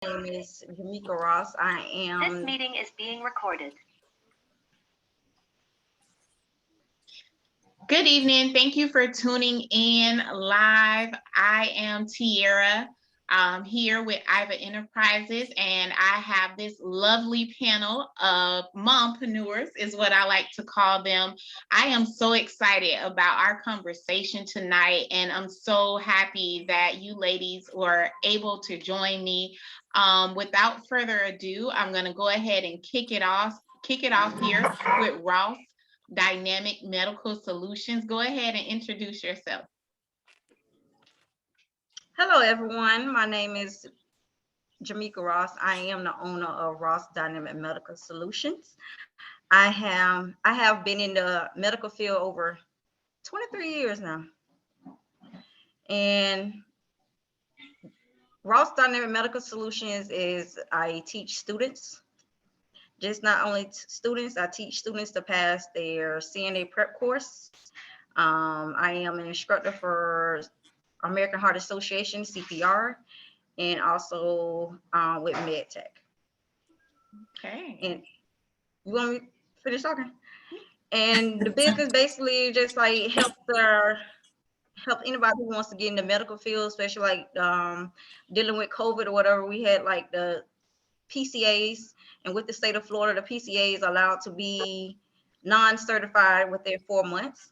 name is Jamaica Ross. I am. This meeting is being recorded. Good evening. Thank you for tuning in live. I am Tiara. Here with Iva Enterprises, and I have this lovely panel of mompreneurs, is what I like to call them. I am so excited about our conversation tonight, and I'm so happy that you ladies were able to join me. Without further ado, I'm going to go ahead and kick it off here with Ross Dynamic Medical Solutions. Go ahead and introduce yourself. Hello, everyone. My name is Jamaica Ross. I am the owner of Ross Dynamic Medical Solutions. I have been in the medical field over 23 years now. And Ross Dynamic Medical Solutions is I teach students. Just not only students, I teach students to pass their CNA prep course. I am an instructor for American Heart Association, CPR, and also with MedTech. Okay. And you want me to finish talking? And the business basically just like help anybody who wants to get in the medical field, especially like dealing with COVID or whatever. We had like the PCAs, and with the state of Florida, the PCAs are allowed to be non-certified within 4 months.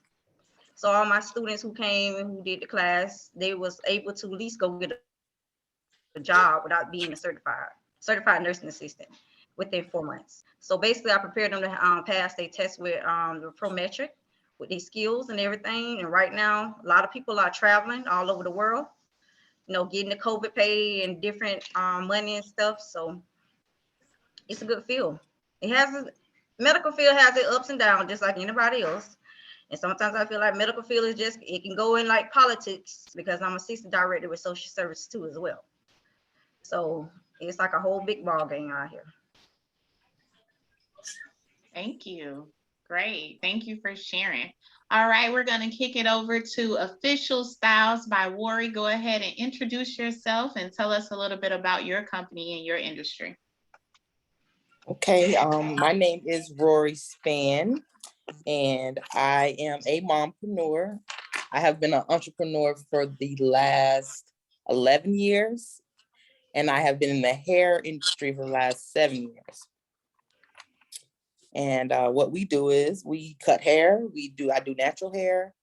So all my students who came and who did the class, they was able to at least go get a job without being a certified nursing assistant within 4 months. So basically, I prepared them to pass their test with the Prometric, with their skills and everything. And right now, a lot of people are traveling all over the world, getting the COVID pay and different money and stuff. So it's a good field. Medical field has its ups and downs, just like anybody else. And sometimes I feel like medical field is it can go in like politics, because I'm assistant director with social services too as well. So it's like a whole big ball game out here. Thank you. Great. Thank you for sharing. All right, we're going to kick it over to Official Styles by Worry. Go ahead and introduce yourself and tell us a little bit about your company and your industry. Okay, my name is Rory Spann, and I am a mompreneur. I have been an entrepreneur for the last 11 years, and I have been in the hair industry for the last 7 years. And what we do is we cut hair. I do natural hair.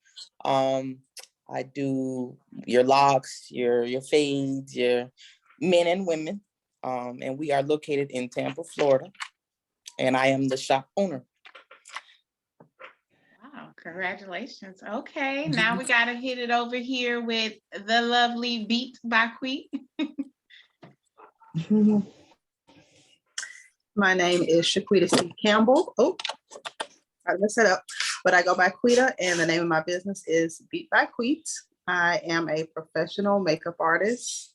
I do your locks, your fades, your men and women. And we are located in Tampa, Florida. And I am the shop owner. Wow, congratulations. Okay, now we got to hit it over here with the lovely Beat by Queet. My name is Shaquita C. Campbell. Oh, I messed it up. But I go by Quita, and the name of my business is Beat by Queet. I am a professional makeup artist.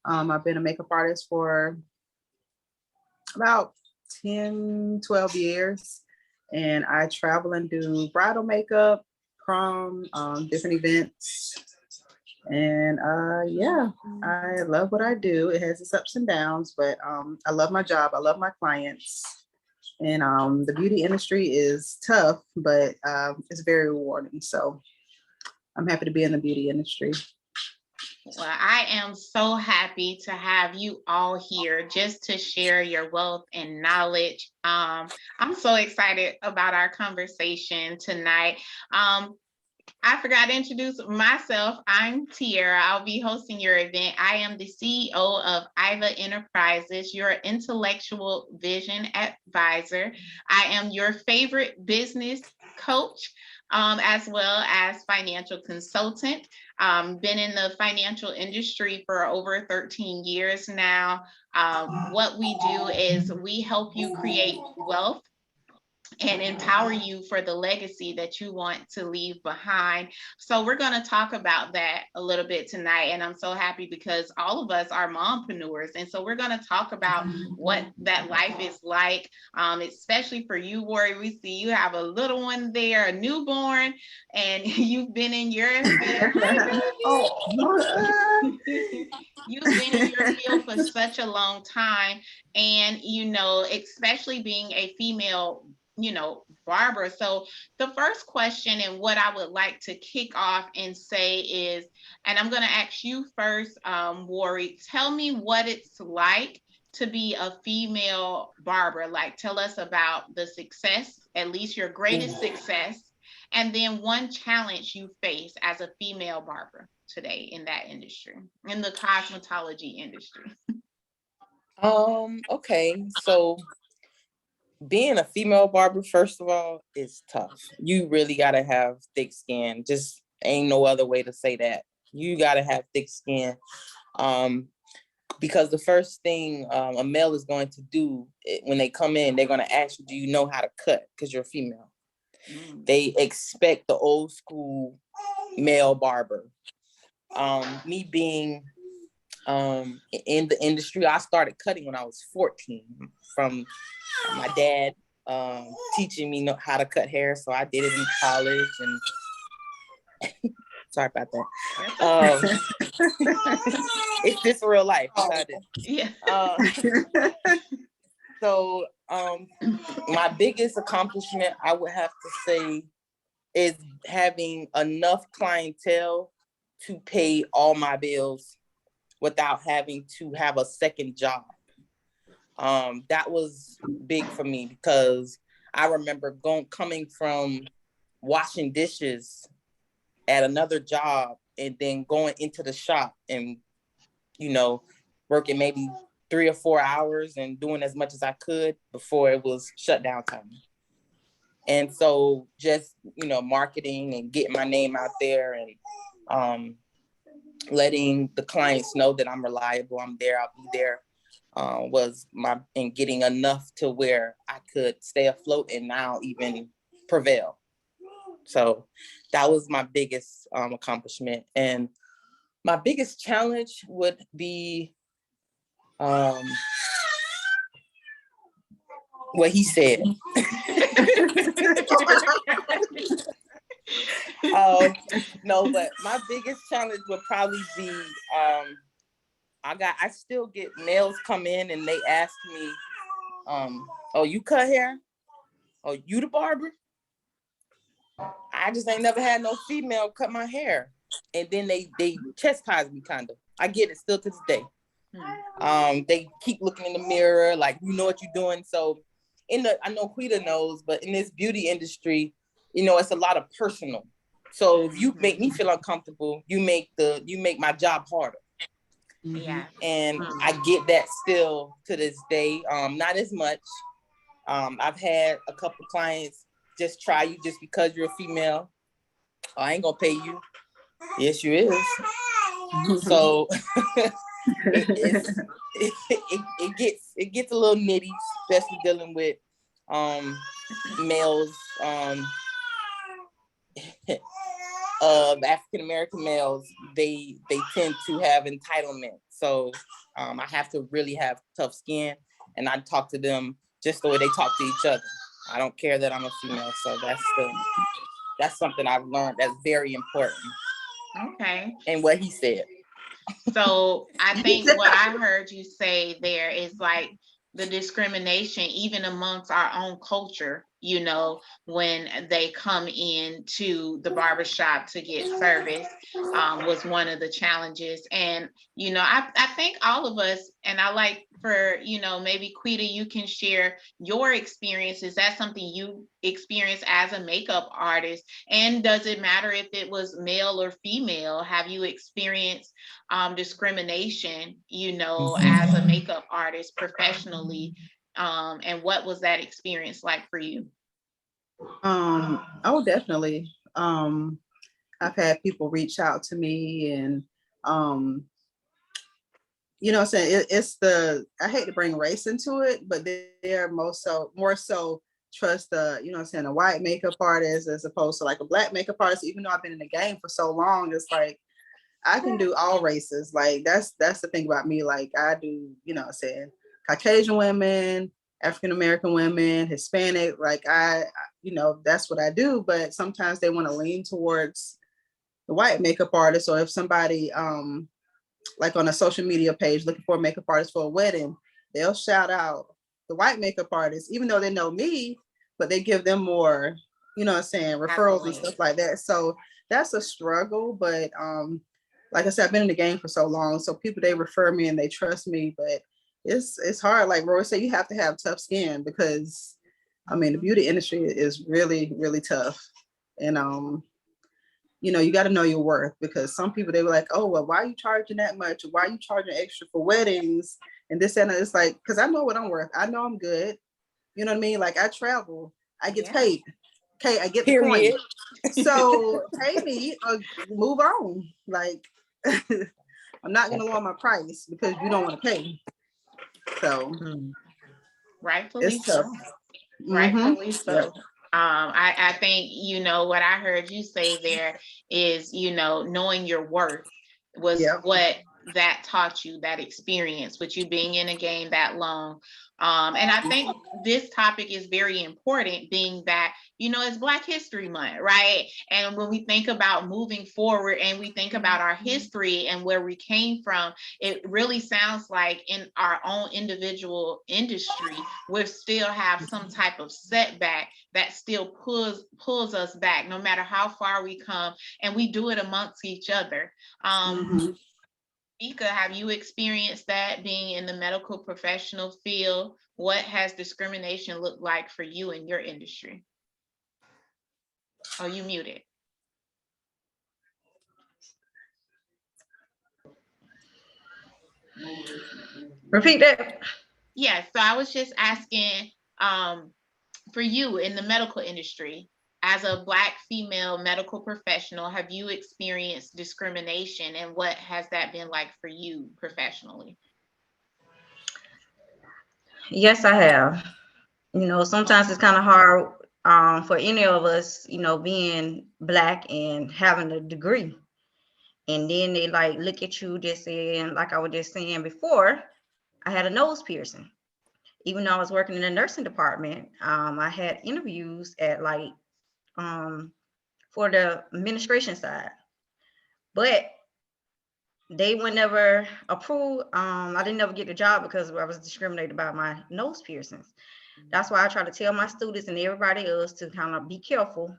I've been a makeup artist for about 10, 12 years. And I travel and do bridal makeup, prom, different events. And yeah, I love what I do. It has its ups and downs, but I love my job. I love my clients. And the beauty industry is tough, but it's very rewarding. So I'm happy to be in the beauty industry. Well, I am so happy to have you all here just to share your wealth and knowledge. I'm so excited about our conversation tonight. I forgot to introduce myself. I'm Tiara. I'll be hosting your event. I am the CEO of Iva Enterprises, your intellectual vision advisor. I am your favorite business coach, as well as financial consultant. Been in the financial industry for over 13 years now. What we do is we help you create wealth and empower you for the legacy that you want to leave behind. So we're going to talk about that a little bit tonight. And I'm so happy because all of us are mompreneurs. And so we're going to talk about what that life is like, especially for you, Worry. We see you have a little one there, a newborn, and you've been in your you've been in your field for such a long time. And, especially being a female barber. So the first question and what I would like to kick off and say is, and I'm going to ask you first, Worry, tell me what it's like to be a female barber. Like, tell us about the success, at least your greatest success, and then one challenge you face as a female barber today in that industry, in the cosmetology industry. Okay, so being a female barber, first of all, is tough. You really gotta have thick skin. Just ain't no other way to say that. You gotta have thick skin. Because the first thing a male is going to do when they come in, they're gonna ask you, do you know how to cut? Because you're female. They expect the old school male barber. Me being in the industry, I started cutting when I was 14 from my dad teaching me how to cut hair. So I did it in college, and sorry about that. It's just real life. Yeah. So my biggest accomplishment, I would have to say, is having enough clientele to pay all my bills without having to have a second job. That was big for me because I remember coming from washing dishes at another job and then going into the shop and, working maybe 3 or 4 hours and doing as much as I could before it was shut down time. And so just, marketing and getting my name out there and letting the clients know that I'm reliable, I'm there, I'll be there, and getting enough to where I could stay afloat and now even prevail. So that was my biggest accomplishment. And my biggest challenge would be what he said. No, but my biggest challenge would probably be I still get males come in and they ask me, oh, you cut hair? Oh, you the barber? I just ain't never had no female cut my hair. And then they chastise me kind of. I get it still to this day. They keep looking in the mirror, like, you know what you're doing. So I know Quita knows, but in this beauty industry, it's a lot of personal. So if you make me feel uncomfortable, you make my job harder. Yeah. And I get that still to this day. Not as much. I've had a couple clients just try you just because you're a female. Oh, I ain't gonna pay you. Yes, you is. So it gets a little nitty, especially dealing with males, African American males. They tend to have entitlement. So I have to really have tough skin, and I talk to them just the way they talk to each other. I don't care that I'm a female. So that's something I've learned that's very important. Okay. And what he said. So I think what I heard you say there is like the discrimination, even amongst our own culture, when they come into the barbershop to get service, was one of the challenges. And, I think all of us, and I like for, maybe Quita, you can share your experience. Is that something you experienced as a makeup artist? And does it matter if it was male or female? Have you experienced discrimination, as a makeup artist professionally? And what was that experience like for you? Oh, definitely. I've had people reach out to me and, I'm saying it's I hate to bring race into it, but they're more so trust the, you know what I'm saying, a white makeup artist as opposed to like a black makeup artist. Even though I've been in the game for so long, it's like I can do all races. Like that's the thing about me. Like I do, you know what I'm saying, Caucasian women, African American women, Hispanic, like you know, that's what I do. But sometimes they want to lean towards the white makeup artist, or if somebody like on a social media page looking for a makeup artist for a wedding, they'll shout out the white makeup artist, even though they know me, but they give them more, you know what I'm saying, referrals and stuff like that. So that's a struggle. But like I said, I've been in the game for so long. So people, they refer me and they trust me, but it's hard. Like Roy said, you have to have tough skin because I mean, the beauty industry is really, really tough. And you know, you got to know your worth, because some people, they were like, oh, well, why are you charging that much? Why are you charging extra for weddings and this and that? It's like, because I know what I'm worth. I know I'm good. You know what I mean? Like I travel, I get paid. Okay, I get the Period. point. So pay me or move on. Like I'm not gonna lower my price because you don't want to pay. So Rightfully it's tough. so. Mm-hmm. Rightfully so. Yep. I think, you know, what I heard you say there is, you know, knowing your worth was what that taught you, that experience with you being in a game that long. And I think this topic is very important, being that, you know, it's Black History Month, right? And when we think about moving forward and we think about our history and where we came from, it really sounds like in our own individual industry, we still have some type of setback that still pulls us back, no matter how far we come, and we do it amongst each other. Ika, have you experienced that being in the medical professional field? What has discrimination looked like for you in your industry? Oh, you muted. Repeat that. Yeah, so I was just asking, for you in the medical industry, as a Black female medical professional, have you experienced discrimination, and what has that been like for you professionally? Yes, I have. You know, sometimes it's kind of hard for any of us, you know, being Black and having a degree. And then they like look at you just saying, like I was just saying before, I had a nose piercing. Even though I was working in the nursing department, I had interviews at like for the administration side, but they would never approve. I didn't ever get the job because I was discriminated by my nose piercings. That's why I try to tell my students and everybody else to kind of be careful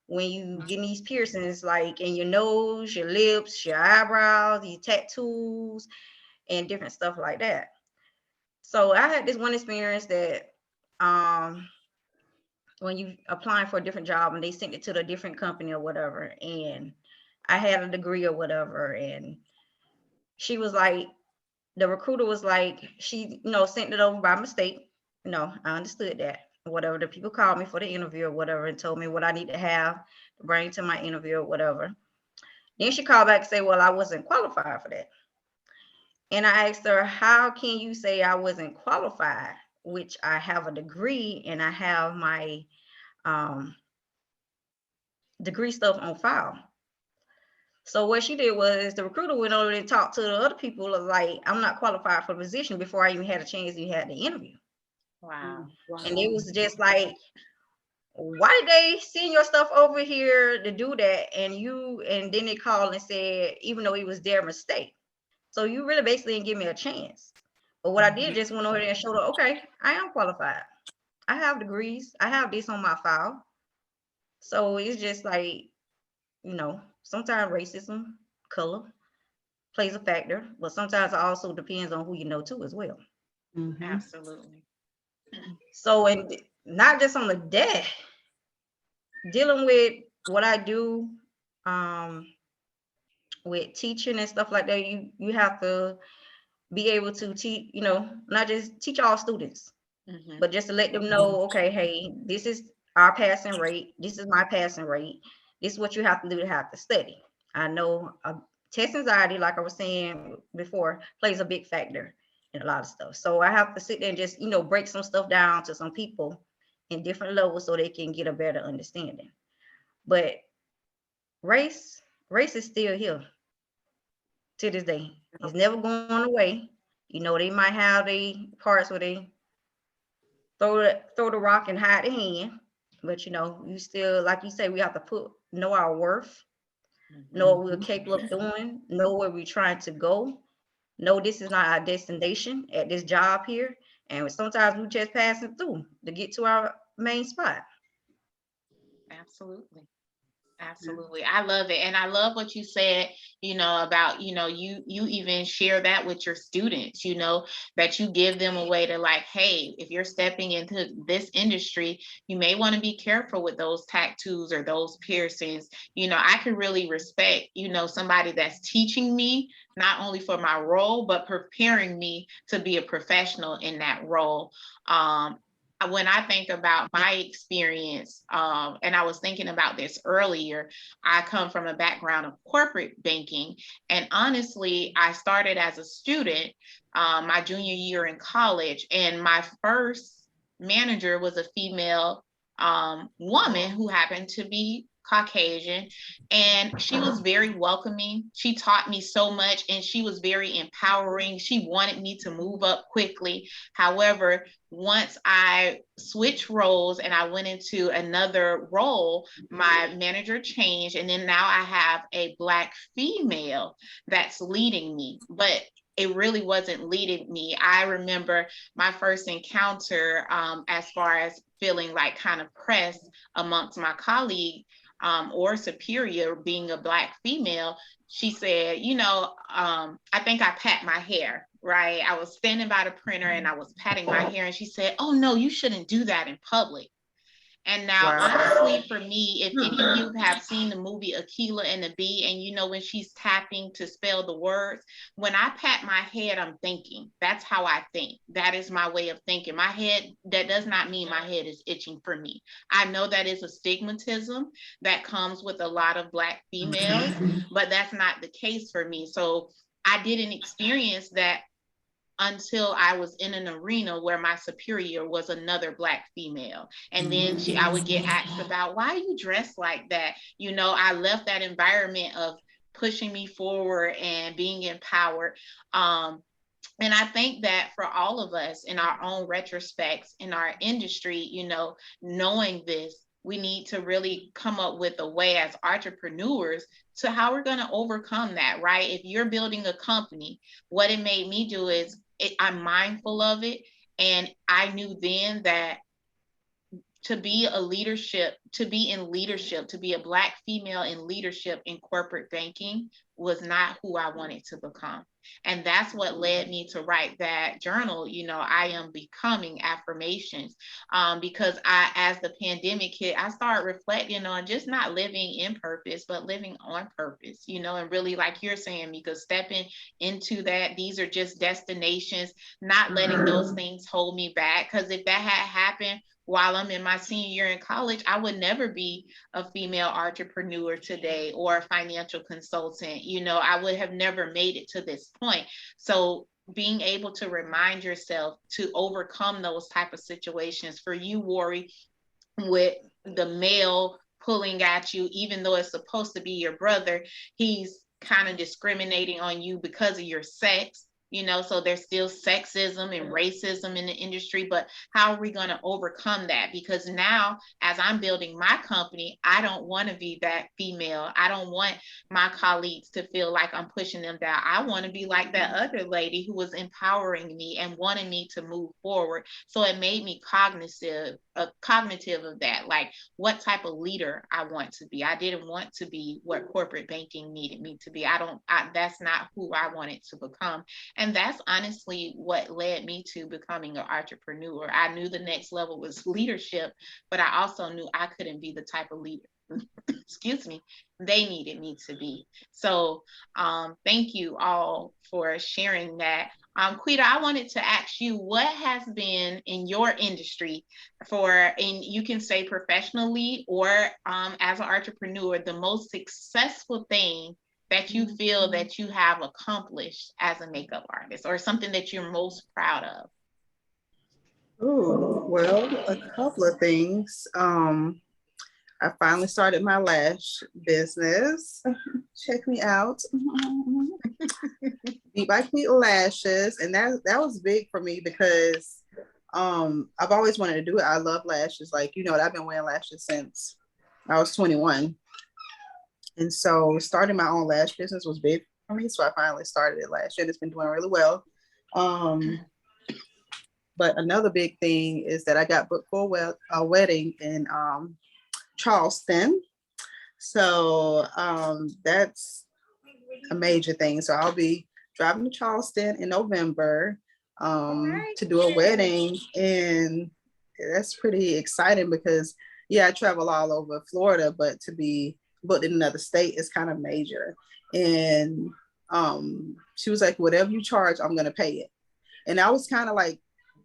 when you get these piercings, like in your nose, your lips, your eyebrows, your tattoos, and different stuff like that. So I had this one experience that when you applying for a different job and they sent it to the different company or whatever, and I had a degree or whatever, and she was like, the recruiter was like, she, you know, sent it over by mistake. You know, I understood that. Whatever, the people called me for the interview or whatever and told me what I need to have to bring to my interview or whatever. Then she called back and said, well, I wasn't qualified for that. And I asked her, how can you say I wasn't qualified, which I have a degree and I have my degree stuff on file? So what she did was the recruiter went over and talked to the other people like, I'm not qualified for the position before I even had a chance to have the interview. Wow. And it was just like, why did they send your stuff over here to do that? And then they called and said, even though it was their mistake. So you really basically didn't give me a chance. But what I did just went over there and showed her, okay, I am qualified. I have degrees. I have this on my file. So it's just like, you know, sometimes racism, color plays a factor, but sometimes it also depends on who you know too as well. Absolutely. So, and not just on the deck, dealing with what I do with teaching and stuff like that, you have to be able to teach, you know, not just teach all students, but just to let them know, okay, hey, this is our passing rate. This is my passing rate. This is what you have to do to have to study. I know test anxiety, like I was saying before, plays a big factor in a lot of stuff. So I have to sit there and just, you know, break some stuff down to some people in different levels so they can get a better understanding. But race is still here to this day. It's never going away. You know, they might have the parts where they throw the rock and hide the hand, but you know, you still, like you say, we have to know our worth, know what we're capable of doing, know where we're trying to go, know this is not our destination at this job here, and sometimes we just passing through to get to our main spot. Absolutely. Absolutely. I love it. And I love what you said, about, you even share that with your students, that you give them a way to like, hey, if you're stepping into this industry, you may want to be careful with those tattoos or those piercings. I can really respect, somebody that's teaching me not only for my role, but preparing me to be a professional in that role. When I think about my experience, and I was thinking about this earlier, I come from a background of corporate banking. And honestly, I started as a student my junior year in college, and my first manager was a female woman who happened to be Caucasian, and she was very welcoming. She taught me so much, and she was very empowering. She wanted me to move up quickly. However, once I switched roles and I went into another role, my manager changed, and then now I have a Black female that's leading me. But it really wasn't leading me. I remember my first encounter as far as feeling like kind of pressed amongst my colleague or superior, being a Black female. She said, I think I pat my hair, right? I was standing by the printer and I was patting my hair, and she said, oh no, you shouldn't do that in public. And now, honestly, for me, if any of you have seen the movie Akilah and the Bee, and when she's tapping to spell the words, when I pat my head, I'm thinking. That's how I think. That is my way of thinking. My head, that does not mean my head is itching for me. I know that is a stigmatism that comes with a lot of Black females, but that's not the case for me. So I didn't experience that until I was in an arena where my superior was another Black female. And then I would get asked about, why are you dressed like that? I left that environment of pushing me forward and being empowered. And I think that for all of us in our own retrospects in our industry, knowing this, we need to really come up with a way as entrepreneurs to how we're going to overcome that, right? If you're building a company, what it made me do is I'm mindful of it. And I knew then that to be in leadership, to be a Black female in leadership in corporate banking was not who I wanted to become. And that's what led me to write that journal. I am becoming affirmations, because as the pandemic hit, I started reflecting on just not living in purpose, but living on purpose, and really, like you're saying, Mika, stepping into that. These are just destinations, not letting those things hold me back. Because if that had happened while I'm in my senior year in college, I would never be a female entrepreneur today or a financial consultant. I would have never made it to this point. So being able to remind yourself to overcome those type of situations, for you, Worry, with the male pulling at you, even though it's supposed to be your brother, he's kind of discriminating on you because of your sex. So there's still sexism and racism in the industry, but how are we going to overcome that? Because now, as I'm building my company, I don't want to be that female. I don't want my colleagues to feel like I'm pushing them down. I want to be like that other lady who was empowering me and wanting me to move forward. So it made me cognitive of that, like what type of leader I want to be. I didn't want to be what corporate banking needed me to be. That's not who I wanted to become. And that's honestly what led me to becoming an entrepreneur. I knew the next level was leadership, but I also knew I couldn't be the type of leader, excuse me, they needed me to be. So thank you all for sharing that. Quita, I wanted to ask you, what has been in your industry and you can say professionally or as an entrepreneur, the most successful thing that you feel that you have accomplished as a makeup artist, or something that you're most proud of? Oh, well, a couple of things. I finally started my lash business. Check me out. Beat by Queen Lashes. And that was big for me because I've always wanted to do it. I love lashes. Like, I've been wearing lashes since I was 21. And so starting my own lash business was big for me. So I finally started it last year. It's been doing really well. But another big thing is that I got booked for a wedding in Charleston. So that's a major thing. So I'll be driving to Charleston in November to do a wedding. And that's pretty exciting because, yeah, I travel all over Florida, but to be booked in another state is kind of major. And she was like, whatever you charge, I'm going to pay it. And I was kind of like,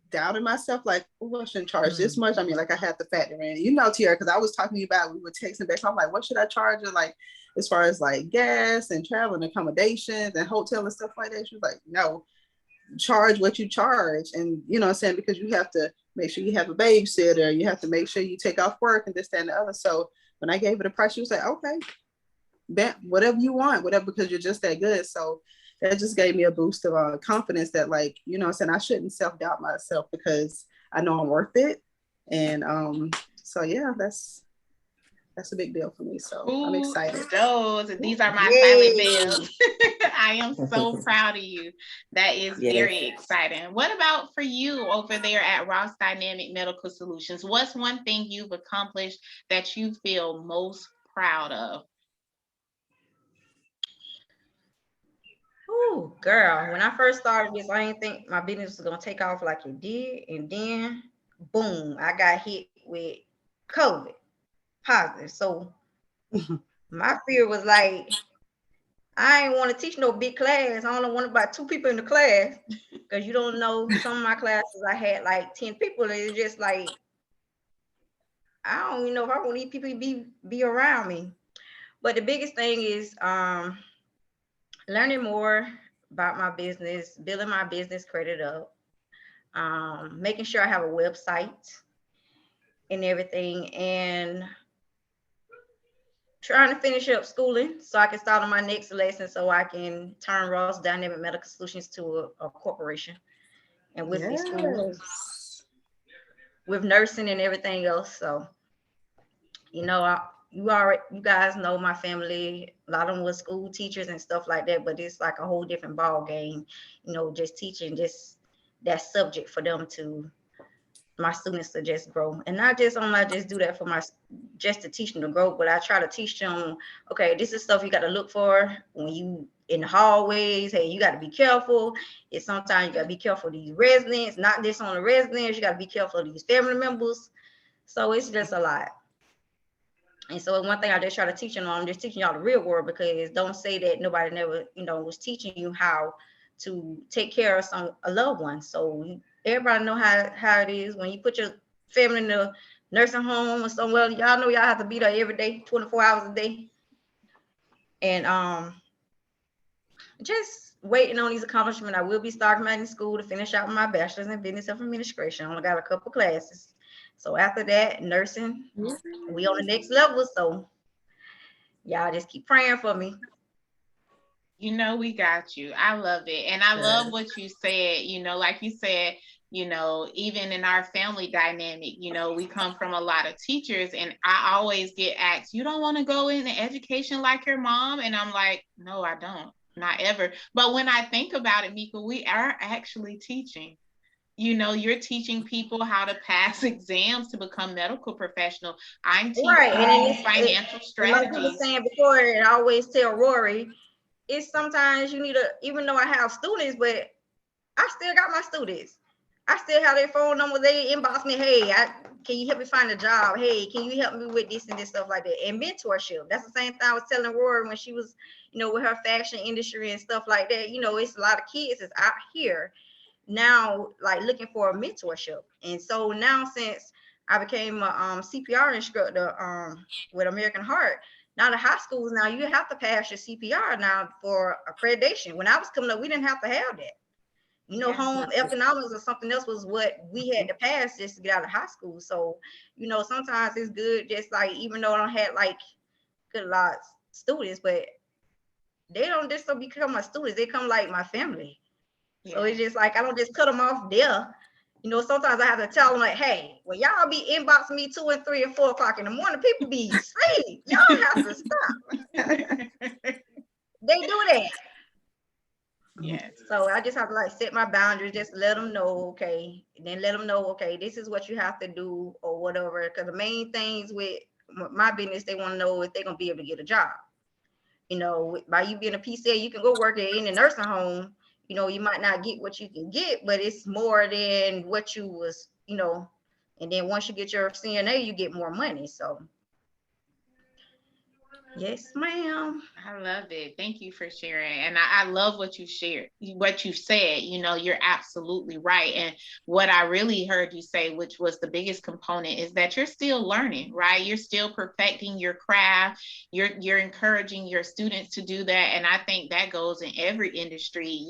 doubting myself, like, oh, I shouldn't charge this much. I mean, like, I had to factor in, Tiara, because I was talking to you about, we were texting back. So I'm like, what should I charge her? Like, as far as like gas and travel and accommodations and hotel and stuff like that. She was like, no, charge what you charge. And you know what I'm saying? Because you have to make sure you have a babysitter. You have to make sure you take off work and this, that, and the other. So when I gave her the price, she was like, okay, bet whatever you want, whatever, because you're just that good. So that just gave me a boost of confidence that, like, I'm saying, I shouldn't self-doubt myself because I know I'm worth it. And so yeah, that's a big deal for me. So I'm excited. These are my silent bells. I am so proud of you. That is very exciting. What about for you over there at Ross Dynamic Medical Solutions? What's one thing you've accomplished that you feel most proud of? Oh, girl, when I first started this, I didn't think my business was gonna take off like it did. And then boom, I got hit with COVID positive. So my fear was like, I ain't want to teach no big class. I only want about 2 people in the class because you don't know, some of my classes I had like 10 people. And it's just like, I don't even know if I want these people to be around me. But the biggest thing is learning more about my business, building my business credit up, making sure I have a website and everything, and trying to finish up schooling so I can start on my next lesson so I can turn Ross Dynamic Medical Solutions to a corporation. And with this school, with nursing and everything else. So, you guys know my family, a lot of them were school teachers and stuff like that, but it's like a whole different ball game, just teaching just that subject for them to my students to just grow. And not just do that for just to teach them to grow, but I try to teach them, okay, this is stuff you got to look for when you in the hallways. Hey, you got to be careful. It's sometimes you got to be careful of these residents, not just on the residents, you got to be careful of these family members. So it's just a lot. And so one thing I just try to teach them, I'm just teaching y'all the real world, because don't say that nobody never, was teaching you how to take care of a loved one. So everybody know how it is when you put your family in a nursing home or somewhere. Y'all know y'all have to be there every day, 24 hours a day. And just waiting on these accomplishments. I will be starting back in school to finish out my bachelor's in business administration. I only got a couple classes. So after that, nursing, we on the next level. So y'all just keep praying for me. We got you. I love it. And I love what you said, like you said, even in our family dynamic, we come from a lot of teachers, and I always get asked, you don't want to go into education like your mom? And I'm like, no, I don't, not ever. But when I think about it, Mika, we are actually teaching. You're teaching people how to pass exams to become medical professional. I'm teaching financial strategies. Like I was saying before, and I always tell Rory, it's sometimes you need even though I have students, but I still got my students. I still have their phone number. They inbox me, hey, can you help me find a job? Hey, can you help me with this and this stuff like that? And mentorship. That's the same thing I was telling Rory when she was, with her fashion industry and stuff like that. It's a lot of kids that's out here now, like looking for a mentorship. And so now, since I became a CPR instructor with American Heart, now the high schools, now you have to pass your CPR now for accreditation. When I was coming up, we didn't have to have that. home economics or something else was what we had to pass just to get out of high school. So, sometimes it's good, just like, even though I don't have like good lot of students, but they don't just become my students, they come like my family. So it's just like, I don't just cut them off there. Sometimes I have to tell them like, hey, when y'all be inboxing me 2 and 3 and 4 o'clock in the morning, people be asleep. Y'all have to stop. They do that. Yes. So I just have to like set my boundaries, just let them know, okay, and then let them know, okay, this is what you have to do or whatever. Because the main things with my business, they want to know if they're gonna be able to get a job. By you being a PCA, you can go work in a nursing home. You might not get what you can get, but it's more than what you was, and then once you get your CNA, you get more money. So yes, ma'am. I love it. Thank you for sharing. And I love what you shared, what you said. You're absolutely right. And what I really heard you say, which was the biggest component, is that you're still learning, right? You're still perfecting your craft. You're encouraging your students to do that. And I think that goes in every industry,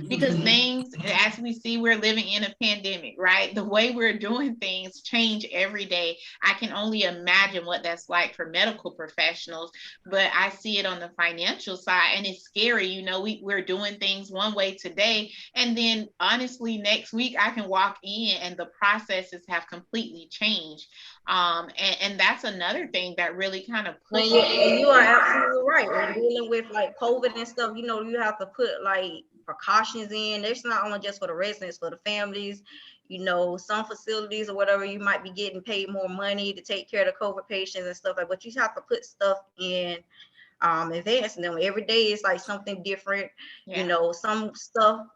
because things, as we see, we're living in a pandemic, right? The way we're doing things change every day. I can only imagine what that's like for medical professionals. But I see it on the financial side, and it's scary. We're doing things one way today, and then honestly, next week I can walk in and the processes have completely changed. And that's another thing that really kind of pushes. And you are absolutely right. When dealing with like COVID and stuff, you have to put like precautions in. It's not only just for the residents, for the families. Some facilities or whatever, you might be getting paid more money to take care of the COVID patients and stuff like. But you have to put stuff in advance, and then every day is like something different. Some stuff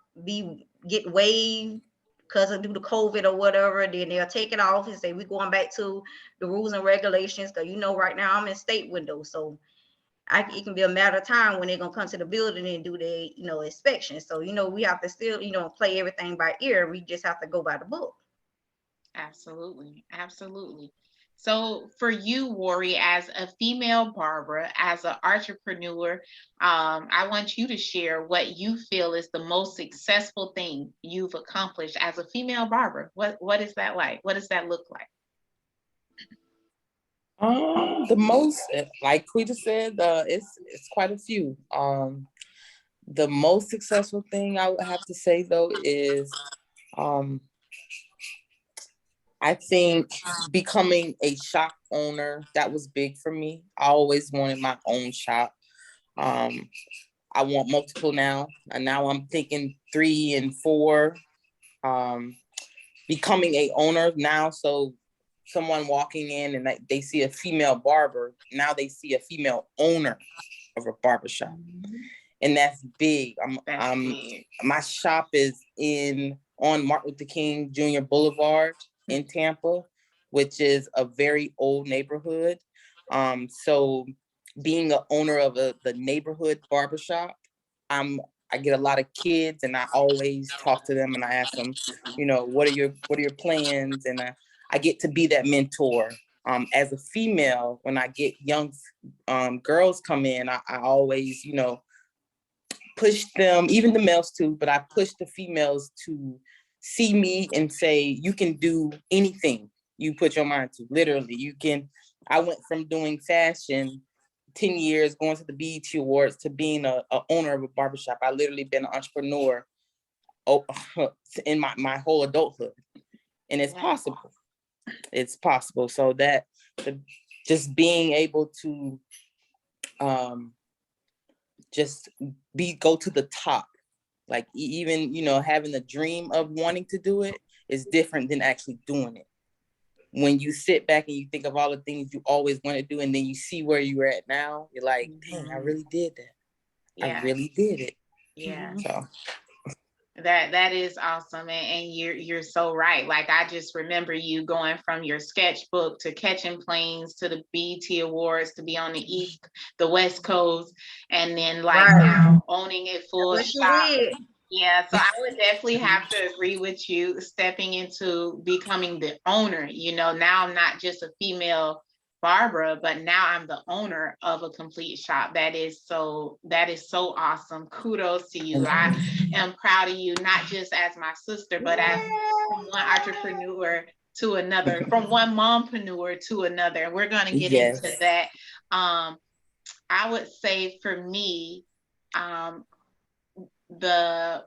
get waived because of due to COVID or whatever. Then they'll take it off and say we're going back to the rules and regulations. Because right now I'm in state window, so it can be a matter of time when they're gonna come to the building and do the inspection. So we have to still play everything by ear. We just have to go by the book. Absolutely. Absolutely. So for you, Worry, as a female barber, as an entrepreneur, I want you to share what you feel is the most successful thing you've accomplished as a female barber. What is that like? What does that look like? The most, like Quita said, it's quite a few. The most successful thing I would have to say though is, I think becoming a shop owner, that was big for me. I always wanted my own shop. I want multiple now, and now I'm thinking 3 and 4. Becoming a owner now, so someone walking in and they see a female barber, now they see a female owner of a barbershop. And that's big. My shop is on Martin Luther King Jr. Boulevard in Tampa, which is a very old neighborhood. So being an owner of the neighborhood barbershop, I get a lot of kids, and I always talk to them and I ask them, what are your plans? And I get to be that mentor. As a female, when I get young girls come in, I always, push them, even the males too, but I push the females to see me and say, you can do anything you put your mind to. Literally, you can. I went from doing fashion 10 years, going to the BET Awards, to being a owner of a barbershop. I literally been an entrepreneur in my whole adulthood. And it's possible. It's possible. So that just being able to just go to the top, like even, having the dream of wanting to do it is different than actually doing it. When you sit back and you think of all the things you always want to do, and then you see where you're at now, you're like, dang, I really did that. Yeah. I really did it. Yeah. So that is awesome. And you're so right. Like, I just remember you going from your sketchbook to catching planes to the BET Awards, to be on the West Coast, and then now owning it full shop. Yeah, so I would definitely have to agree with you, stepping into becoming the owner. Now I'm not just a female Barbara, but now I'm the owner of a complete shop. That is so awesome. Kudos to you. I am proud of you, not just as my sister, but as from one entrepreneur to another, from one mompreneur to another. And we're going to get Yes. into that. I would say for me, the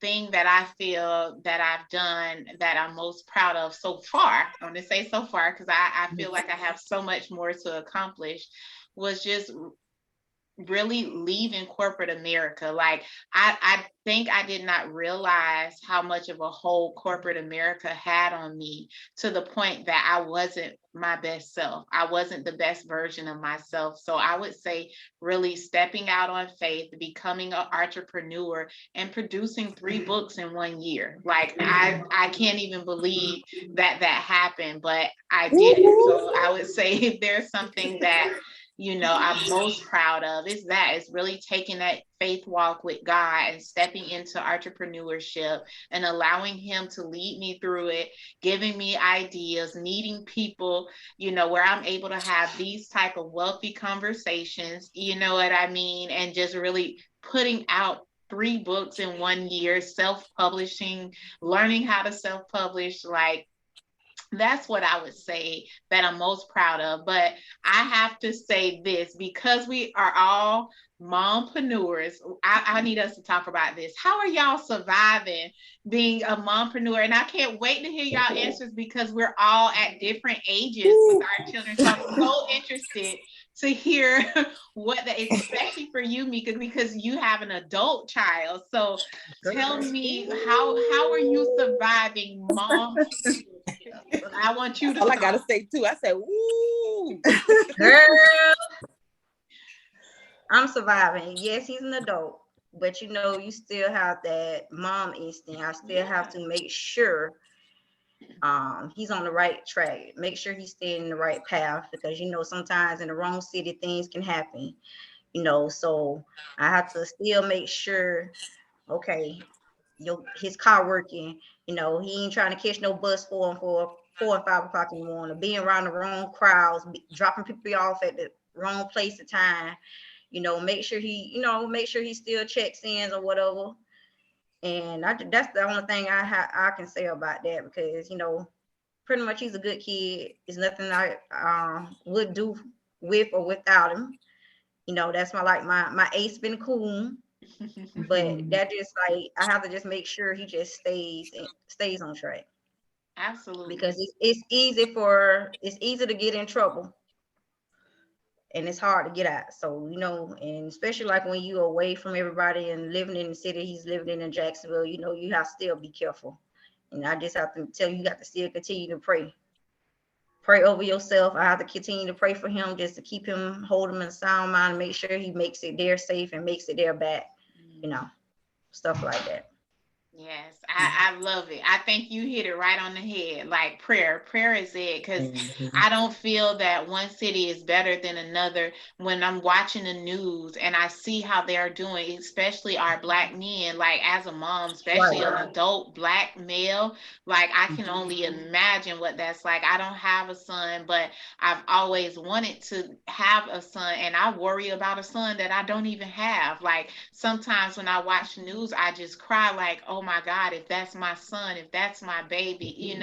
thing that I feel that I've done that I'm most proud of so far, I'm going to say so far, because I feel like I have so much more to accomplish, was just really leaving corporate America. Like, I think I did not realize how much of a hold corporate America had on me, to the point that I wasn't my best self. I wasn't the best version of myself. So I would say really stepping out on faith, becoming an entrepreneur, and producing 3 books in 1 year. Like, I can't even believe that happened, but I did it. So I would say if there's something that I'm most proud of, is that it's really taking that faith walk with God and stepping into entrepreneurship and allowing him to lead me through it, giving me ideas, meeting people, where I'm able to have these type of wealthy conversations, you know what I mean? And just really putting out 3 books in 1 year, self-publishing, learning how to self-publish. Like, that's what I would say that I'm most proud of. But I have to say this, because we are all mompreneurs, I need us to talk about this. How are y'all surviving being a mompreneur? And I can't wait to hear y'all answers, because we're all at different ages with our children. So I'm so interested to hear what especially for you, Mika, because you have an adult child. So tell me, how are you surviving mom? I want you to all I gotta say too. I said, "Woo, Girl, I'm surviving. Yes, he's an adult, but you still have that mom instinct. I still have to make sure he's on the right track. Make sure he's staying in the right path, because sometimes in the wrong city things can happen. So I have to still make sure, okay, his car working. He ain't trying to catch no bus for him for 4 and 5 o'clock in the morning, being around the wrong crowds, dropping people off at the wrong place at time. Make sure he still checks in or whatever. And that's the only thing I can say about that, because pretty much he's a good kid. There's nothing I would do with or without him. That's my ace been cool. But that just like, I have to just make sure he just stays on track. Absolutely. Because it's easy to get in trouble, and it's hard to get out. So and especially like when you away from everybody and living in the city he's living in Jacksonville, you have to still be careful. And I just have to tell you, you got to still continue to pray over yourself. I have to continue to pray for him, just to keep him, hold him in a sound mind, and make sure he makes it there safe and makes it there back, stuff like that. Yes, I love it. I think you hit it right on the head. Like, prayer is it, because I don't feel that one city is better than another. When I'm watching the news and I see how they're doing, especially our Black men, like as a mom, especially an adult Black male, like I can only imagine what that's like. I don't have a son, but I've always wanted to have a son, and I worry about a son that I don't even have. Like, sometimes when I watch the news, I just cry, like, oh my God, if that's my son, if that's my baby,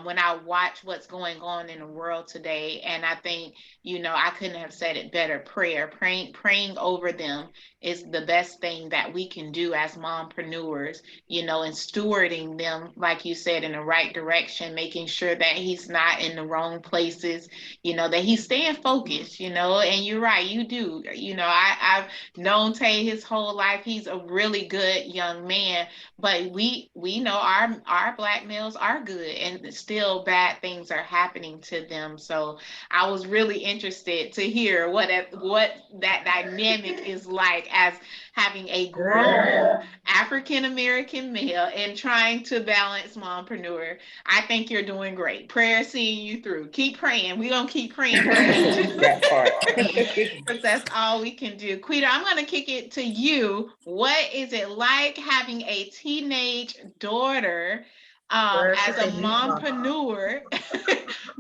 when I watch what's going on in the world today. And I think, I couldn't have said it better. Praying over them is the best thing that we can do as mompreneurs, and stewarding them, like you said, in the right direction, making sure that he's not in the wrong places, that he's staying focused, and you're right, you do. I've known Tay his whole life. He's a really good young man, but we know our Black males are good, and still bad things are happening to them. So I was really interested to hear what that dynamic is like, as having a grown African American male and trying to balance mompreneur. I think you're doing great. Prayer seeing you through. Keep praying. We're gonna keep praying for you. that part." Because that's all we can do. Quita, I'm going to kick it to you. What is it like having a teenage daughter? as a mompreneur,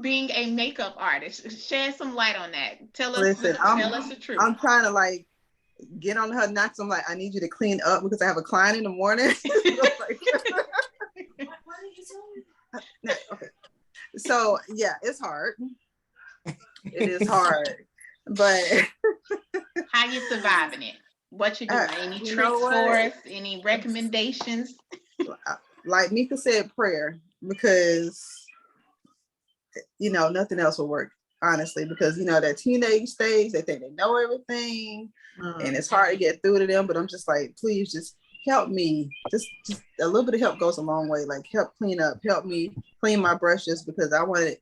being a makeup artist? Shed some light on that. Tell us, Listen, tell us the truth. I'm trying to like get on her nuts. I'm like, I need you to clean up because I have a client in the morning. Okay. So yeah, it's hard. It is hard, but how you surviving it? What you doing? Any you tricks know what? for us? Any recommendations? Like Mika said, prayer, because nothing else will work, honestly, because that teenage stage, they think they know everything, and it's hard to get through to them. But I'm just like, please just help me. Just a little bit of help goes a long way. Like, help clean up, help me clean my brushes, because I want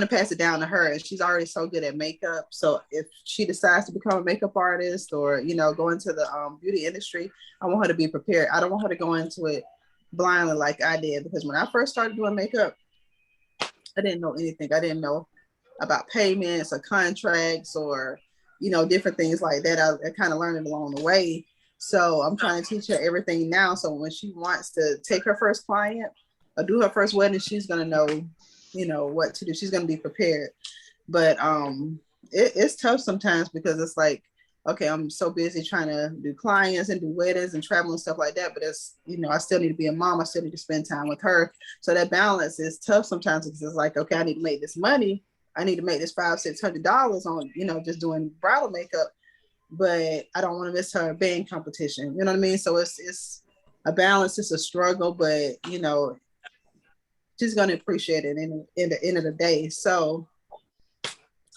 to pass it down to her, and she's already so good at makeup. So if she decides to become a makeup artist or go into the beauty industry, I want her to be prepared. I don't want her to go into it blindly like I did, because when I first started doing makeup, I didn't know anything. I didn't know about payments or contracts or different things like that. I kind of learned it along the way. So I'm trying to teach her everything now. So when she wants to take her first client or do her first wedding, she's gonna know what to do. She's going to be prepared. But it's tough sometimes, because it's like, okay, I'm so busy trying to do clients and do weddings and travel and stuff like that. But it's, I still need to be a mom. I still need to spend time with her. So that balance is tough sometimes, because it's like, okay, I need to make this money. I need to make this $500-$600 on, just doing bridal makeup. But I don't want to miss her band competition. You know what I mean? So it's a balance. It's a struggle, but she's going to appreciate it in the end of the day. So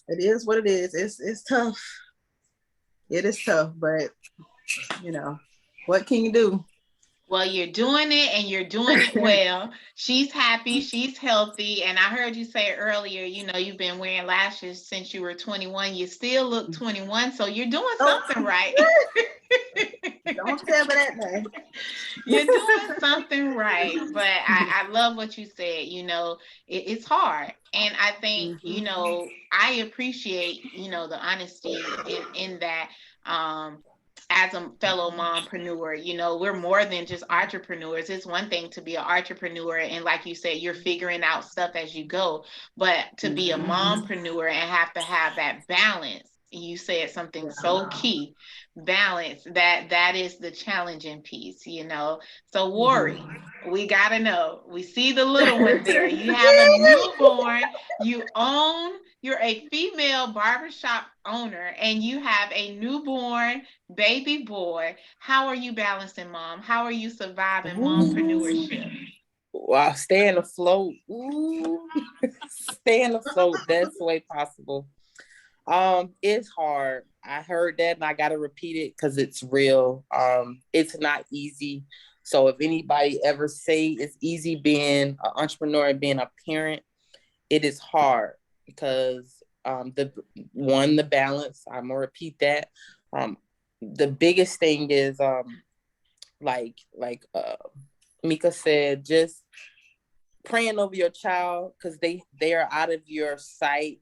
it is what it is. It's tough. It is tough, but what can you do? Well, you're doing it, and you're doing it well. She's happy, she's healthy. And I heard you say earlier, you've been wearing lashes since you were 21. You still look 21, so you're doing something right. Don't tell me that, man. You're doing something right. But I love what you said. It's hard. And I think, I appreciate, the honesty in that. As a fellow mompreneur, we're more than just entrepreneurs. It's one thing to be an entrepreneur, and like you said, you're figuring out stuff as you go, but to be a mompreneur and have to have that balance. You said something so key, balance. That is the challenging piece. So Worry, we gotta know. We see the little one there. You have a newborn. You're a female barbershop owner, and you have a newborn baby boy. How are you balancing, Mom? How are you surviving mompreneurship? Wow, staying afloat. Ooh. Staying afloat, best way possible. It's hard. I heard that and I gotta repeat it because it's real. It's not easy. So if anybody ever say it's easy being an entrepreneur and being a parent, it is hard, because the balance. I'm gonna repeat that. The biggest thing is like Mika said, just praying over your child, because they are out of your sight,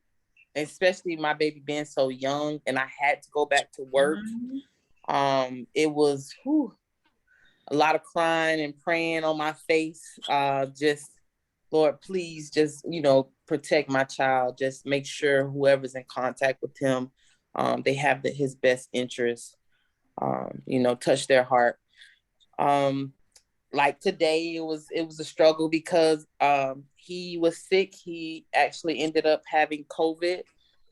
especially my baby being so young, and I had to go back to work. It was a lot of crying and praying on my face. Just, Lord, please just, protect my child. Just make sure whoever's in contact with him, they have his best interest, touch their heart. Like today, it was a struggle because he was sick. He actually ended up having COVID.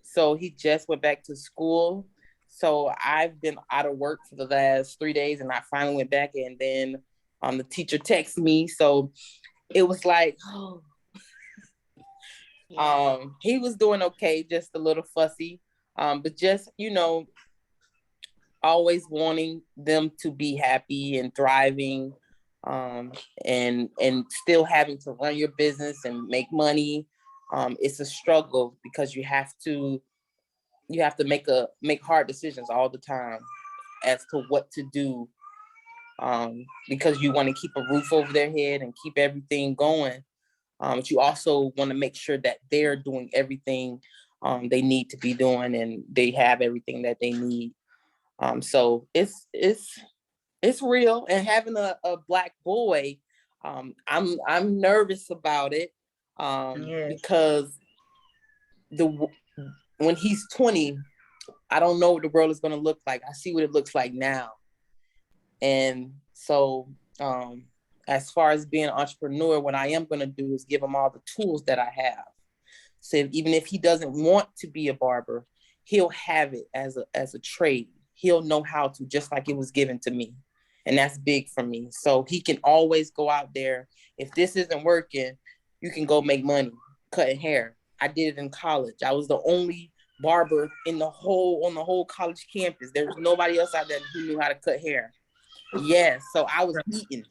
So he just went back to school. So I've been out of work for the last 3 days, and I finally went back, and then the teacher texted me. So it was like, he was doing okay, just a little fussy. But just, always wanting them to be happy and thriving, and still having to run your business and make money. It's a struggle, because you have to make hard decisions all the time as to what to do, because you want to keep a roof over their head and keep everything going. But you also want to make sure that they're doing everything they need to be doing, and they have everything that they need. So it's real. And having a Black boy, I'm nervous about it Yes. because when he's 20, I don't know what the world is going to look like. I see what it looks like now. And so as far as being an entrepreneur, what I am going to do is give him all the tools that I have. So even if he doesn't want to be a barber, he'll have it as a trade. He'll know how to, just like it was given to me. And that's big for me. So he can always go out there. If this isn't working, you can go make money cutting hair. I did it in college. I was the only barber on the whole college campus. There was nobody else out there who knew how to cut hair. Yes, so I was eating.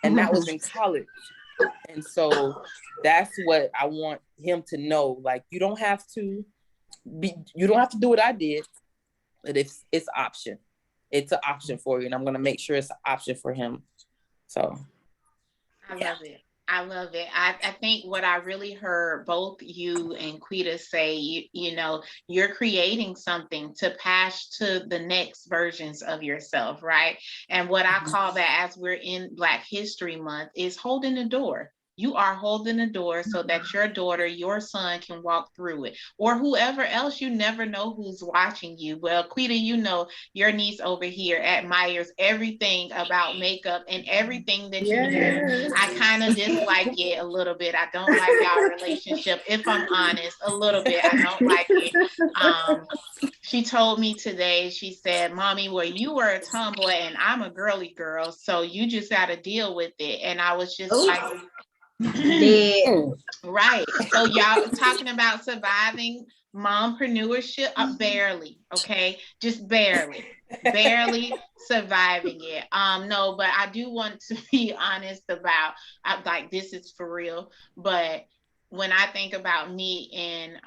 And that was in college. And so that's what I want him to know. Like, you don't have to do what I did, but it's an option. It's an option for you, and I'm gonna make sure it's an option for him. So I love it. I love it. I think what I really heard both you and Quita say, you know, you're creating something to pass to the next versions of yourself, right? And what I call that, as we're in Black History Month, is holding the door. You are holding the door so that your daughter, your son can walk through it, or whoever else. You never know who's watching you. Well, Quita, you know, your niece over here admires everything about makeup and everything that you do. I kind of dislike it a little bit. I don't like our relationship, if I'm honest, a little bit. I don't like it. She told me today, she said, Mommy, well, you were a tomboy and I'm a girly girl, so you just got to deal with it. And I was just like, right. So y'all talking about surviving mompreneurship? Barely, okay? Just barely surviving it. No, but I do want to be honest about, like, this is for real. But when I think about me and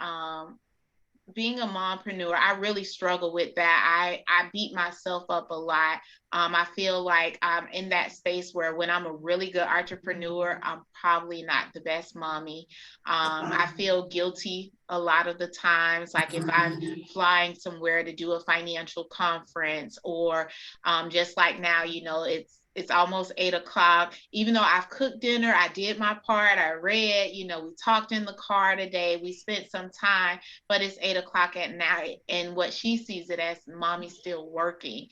being a mompreneur, I really struggle with that. I beat myself up a lot. I feel like I'm in that space where when I'm a really good entrepreneur, I'm probably not the best mommy. I feel guilty a lot of the times, like if I'm flying somewhere to do a financial conference, or just like now, you know, it's almost 8 o'clock. Even though I've cooked dinner, I did my part, I read, you know, we talked in the car today, we spent some time, but it's 8 o'clock at night. And what she sees it as, Mommy's still working.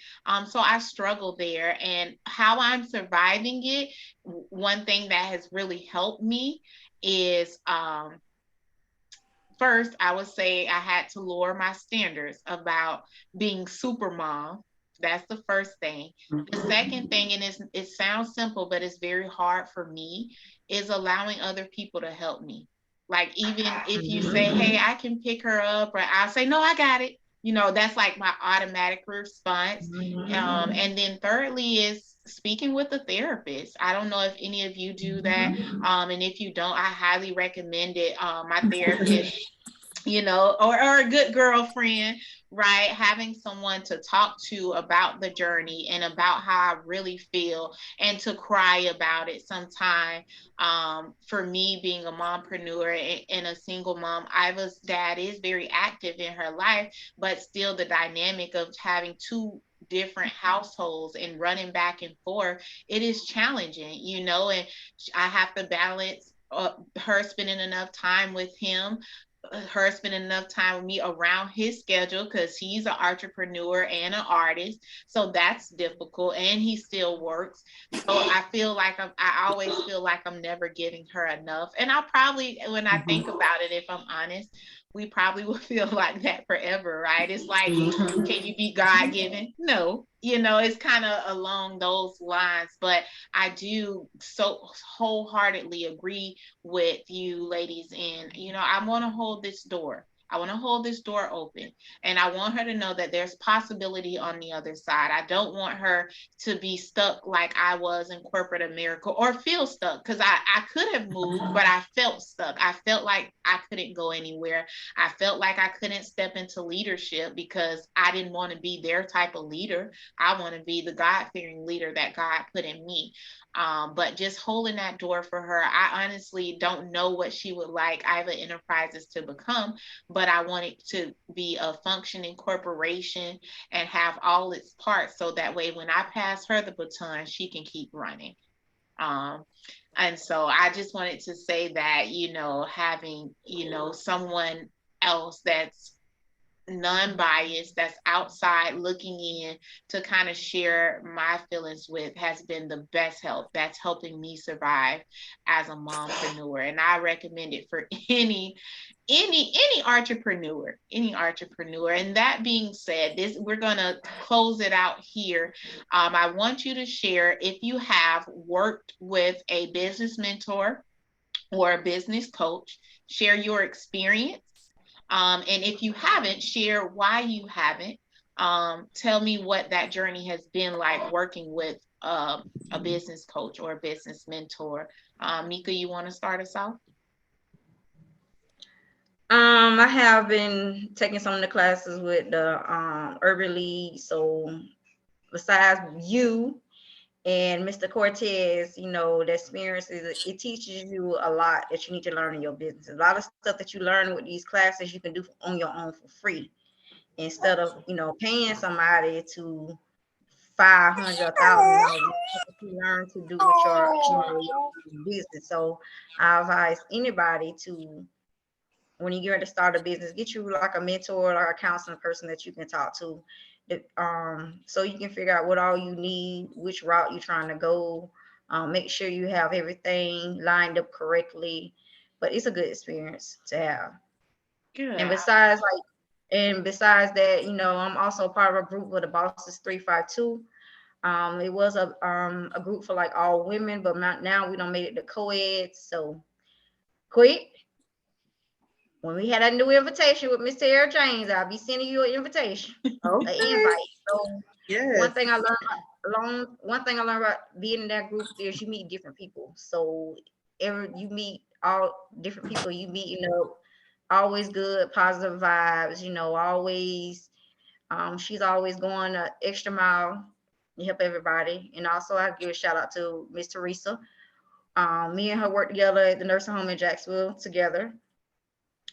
So I struggle there. And how I'm surviving it, one thing that has really helped me is first, I would say I had to lower my standards about being super mom. That's the first thing. The second thing, and it sounds simple, but it's very hard for me, is allowing other people to help me. Like, even if you say, hey, I can pick her up, or I'll say, no, I got it. You know, that's like my automatic response. And then thirdly is speaking with a therapist. I don't know if any of you do that. And if you don't, I highly recommend it. My therapist, you know, or a good girlfriend, right? Having someone to talk to about the journey and about how I really feel, and to cry about it sometime. For me, being a mompreneur and a single mom, Iva's dad is very active in her life, but still the dynamic of having two different households and running back and forth, it is challenging, you know, and I have to balance her spending enough time with him, her spending enough time with me around his schedule, because he's an entrepreneur and an artist, so that's difficult, and he still works. So I feel like I always feel like I'm never giving her enough. And I probably, when I think about it, if I'm honest, we probably will feel like that forever, right? It's like, can you be God-given? No, you know, it's kind of along those lines. But I do so wholeheartedly agree with you ladies. And, you know, I want to hold this door. I want to hold this door open, and I want her to know that there's possibility on the other side. I don't want her to be stuck like I was in corporate America, or feel stuck, because I could have moved, but I felt stuck. I felt like I couldn't go anywhere. I felt like I couldn't step into leadership because I didn't want to be their type of leader. I want to be the God-fearing leader that God put in me. But just holding that door for her, I honestly don't know what she would like Iva Enterprises to become, but I want it to be a functioning corporation and have all its parts, so that way when I pass her the baton, she can keep running. And so I just wanted to say that, having, someone else that's non-biased, that's outside looking in to kind of share my feelings with has been the best help. That's helping me survive as a mompreneur. And I recommend it for any entrepreneur. And that being said, we're gonna close it out here. I want you to share if you have worked with a business mentor or a business coach, share your experience. And if you haven't, share why you haven't. Tell me what that journey has been like working with a business coach or a business mentor. Mika, you want to start us off? I have been taking some of the classes with the Urban League. So besides you and Mr. Cortez, the experience it teaches you a lot that you need to learn in your business. A lot of stuff that you learn with these classes you can do on your own for free instead of paying somebody to $500,000 you learn to do with your business. So I advise anybody to, when you get ready to start a business, get you like a mentor or a counseling person that you can talk to, so you can figure out what all you need, which route you're trying to go. Make sure you have everything lined up correctly. But it's a good experience to have. Good. And besides that, I'm also part of a group with the Bosses 352. It was a group for like all women, but now we don't make it to co-ed. So quick. When we had a new invitation with Miss Tara James, I'll be sending you an invitation, an invite. So Yes. one thing I learned about being in that group is you meet different people. So you meet all different people you meet, always good, positive vibes, always she's always going an extra mile to help everybody. And also I give a shout out to Miss Teresa. Me and her work together at the nursing home in Jacksonville together.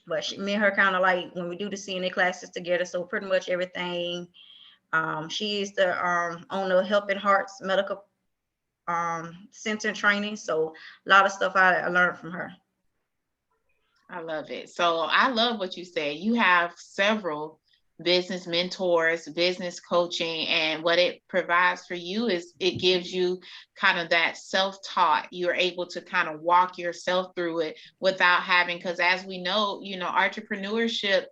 But me and her kind of like when we do the CNA classes together. So pretty much everything. She is the owner of Helping Hearts Medical Center training. So a lot of stuff I learned from her. I love it. So I love what you said. You have several business mentors, business coaching, and what it provides for you is it gives you kind of that self-taught. You're able to kind of walk yourself through it without having, because as we know, entrepreneurship,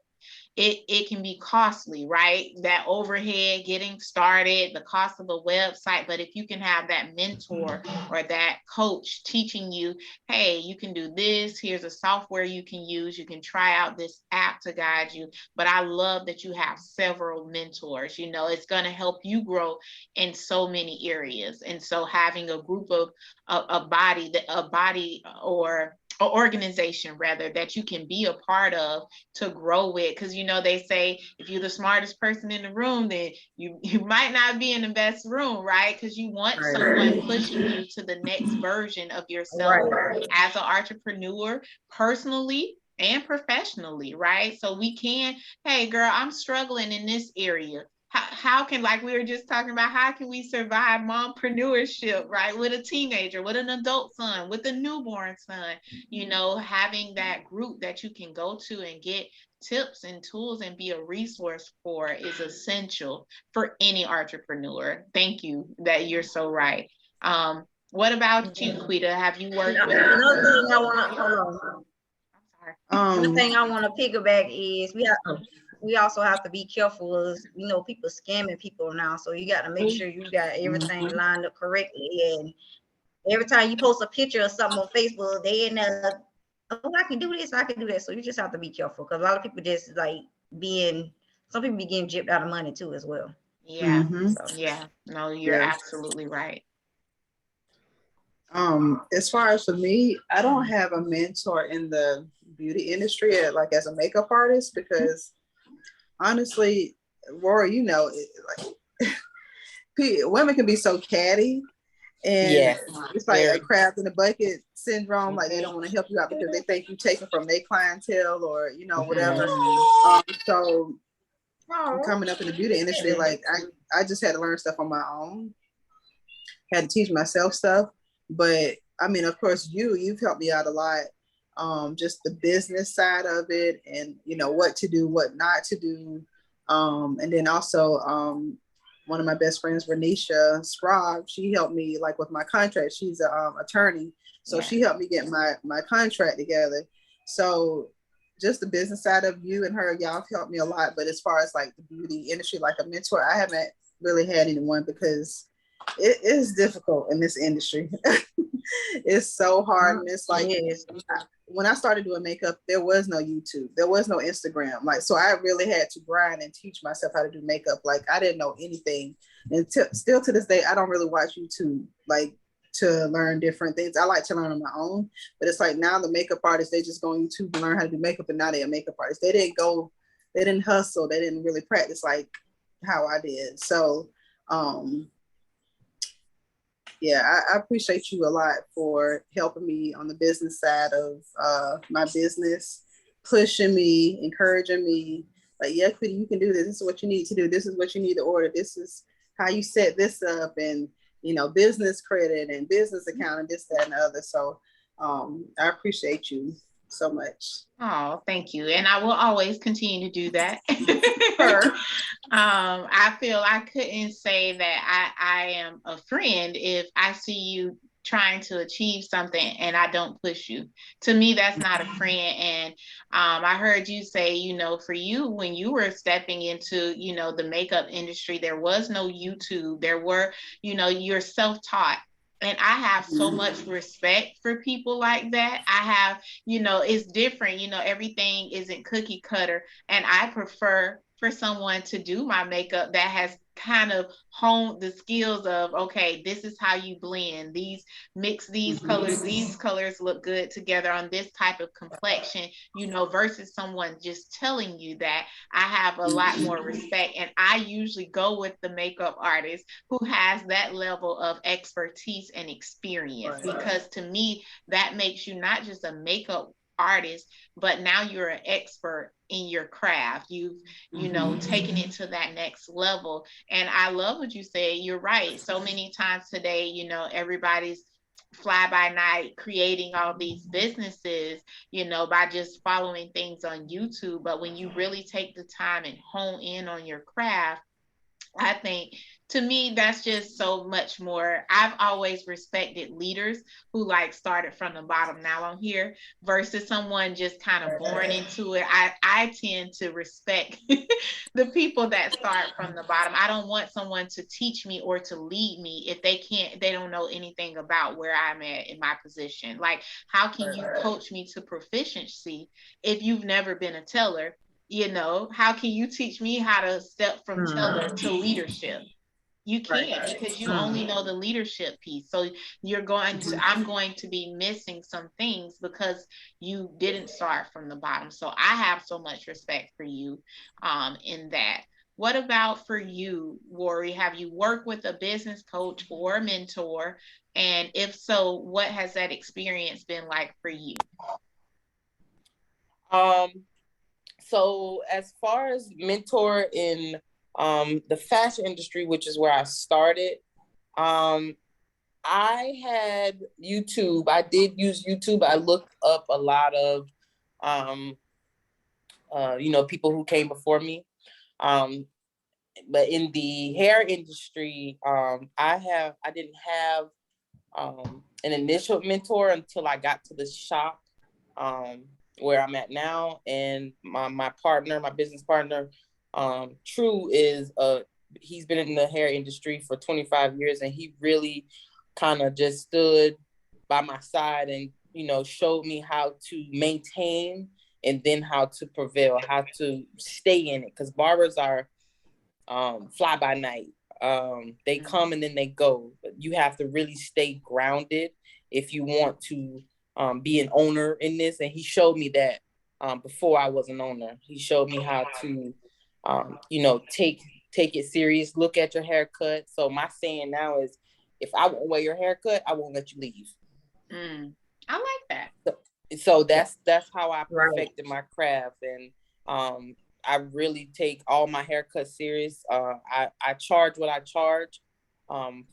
it can be costly, right? That overhead, getting started, the cost of a website. But if you can have that mentor or that coach teaching you, hey, you can do this, here's a software you can use, you can try out this app to guide you. But I love that you have several mentors. It's going to help you grow in so many areas. And so having a group of a body or organization rather that you can be a part of to grow with, because they say if you're the smartest person in the room, then you might not be in the best room, right? Because you want someone pushing you to the next version of yourself as an entrepreneur, personally and professionally, right? So we can, hey girl, I'm struggling in this area. How can, like we were just talking about, how can we survive mompreneurship, right? With a teenager, with an adult son, with a newborn son, having that group that you can go to and get tips and tools and be a resource for is essential for any entrepreneur. Thank you. That you're so right. What about you, Quita? Have you worked with? Another thing I want to hold on. Another thing I want to piggyback is we also have to be careful as people scamming people now. So you got to make sure you got everything lined up correctly. And every time you post a picture of something on Facebook, they end up, oh, I can do this, I can do that. So you just have to be careful because a lot of people just like some people be getting gypped out of money too as well. Yeah. Yeah. No, you're absolutely right. As far as for me, I don't have a mentor in the beauty industry, like as a makeup artist, because honestly, Rory, women can be so catty, and it's like a crab in the bucket syndrome. Like they don't want to help you out because they think you taking from their clientele or whatever. So coming up in the beauty industry, like I just had to learn stuff on my own. Had to teach myself stuff. But I mean, of course, you've helped me out a lot. Just the business side of it, and what to do, what not to do. And then also one of my best friends, Renisha Scrog, she helped me like with my contract. She's an attorney, so she helped me get my contract together. So just the business side of you and her, y'all have helped me a lot. But as far as like the beauty industry, like a mentor, I haven't really had anyone because it is difficult in this industry. It's so hard. And it's like, when I started doing makeup, there was no YouTube, there was no Instagram. Like, so I really had to grind and teach myself how to do makeup. Like, I didn't know anything. And still to this day, I don't really watch YouTube, like, to learn different things. I like to learn on my own, but it's like now the makeup artists, they just go on YouTube and learn how to do makeup, and now they're a makeup artist. They didn't hustle, they didn't really practice like how I did. So yeah, I appreciate you a lot for helping me on the business side of my business, pushing me, encouraging me. Like, yeah, Quitty, you can do this. This is what you need to do. This is what you need to order. This is how you set this up, and business credit and business account and this, that, and the other. So I appreciate you so much. Oh, thank you. And I will always continue to do that. I feel I couldn't say that I am a friend if I see you trying to achieve something and I don't push you. To me, that's not a friend. And I heard you say, for you, when you were stepping into, the makeup industry, there was no YouTube. There were, you're self-taught. And I have so much respect for people like that. I have, it's different, everything isn't cookie cutter. And I prefer for someone to do my makeup that has kind of honed the skills of, okay, this is how you blend mix these colors look good together on this type of complexion, versus someone just telling you that. I have a lot more respect, and I usually go with the makeup artist who has that level of expertise and experience, because to me that makes you not just a makeup artist, but now you're an expert in your craft. You've taken it to that next level. And I love what you said. You're right. So many times today, everybody's fly by night creating all these businesses, by just following things on YouTube. But when you really take the time and hone in on your craft, I think, to me, that's just so much more. I've always respected leaders who started from the bottom, now I'm here, versus someone just kind of born into it. I tend to respect the people that start from the bottom. I don't want someone to teach me or to lead me if they don't know anything about where I'm at in my position. Like, how can you coach me to proficiency if you've never been a teller? How can you teach me how to step from teller to leadership? You can't, because you only know the leadership piece. So I'm going to be missing some things because you didn't start from the bottom. So I have so much respect for you in that. What about for you, Rory? Have you worked with a business coach or a mentor? And if so, what has that experience been like for you? So as far as mentor in the fashion industry, which is where I started, I had YouTube. I did use YouTube. I looked up a lot of, people who came before me. But in the hair industry, I didn't have an initial mentor until I got to the shop where I'm at now. And my partner, my business partner, True, he's been in the hair industry for 25 years, and he really kind of just stood by my side and, showed me how to maintain and then how to prevail, how to stay in it. Because barbers are fly by night. They come and then they go, but you have to really stay grounded if you want to be an owner in this. And he showed me that before I was an owner. He showed me how to, take it serious, look at your haircut. So my saying now is, if I won't wear your haircut, I won't let you leave. I like that. So that's how I perfected my craft. And I really take all my haircuts serious. I charge what I charge.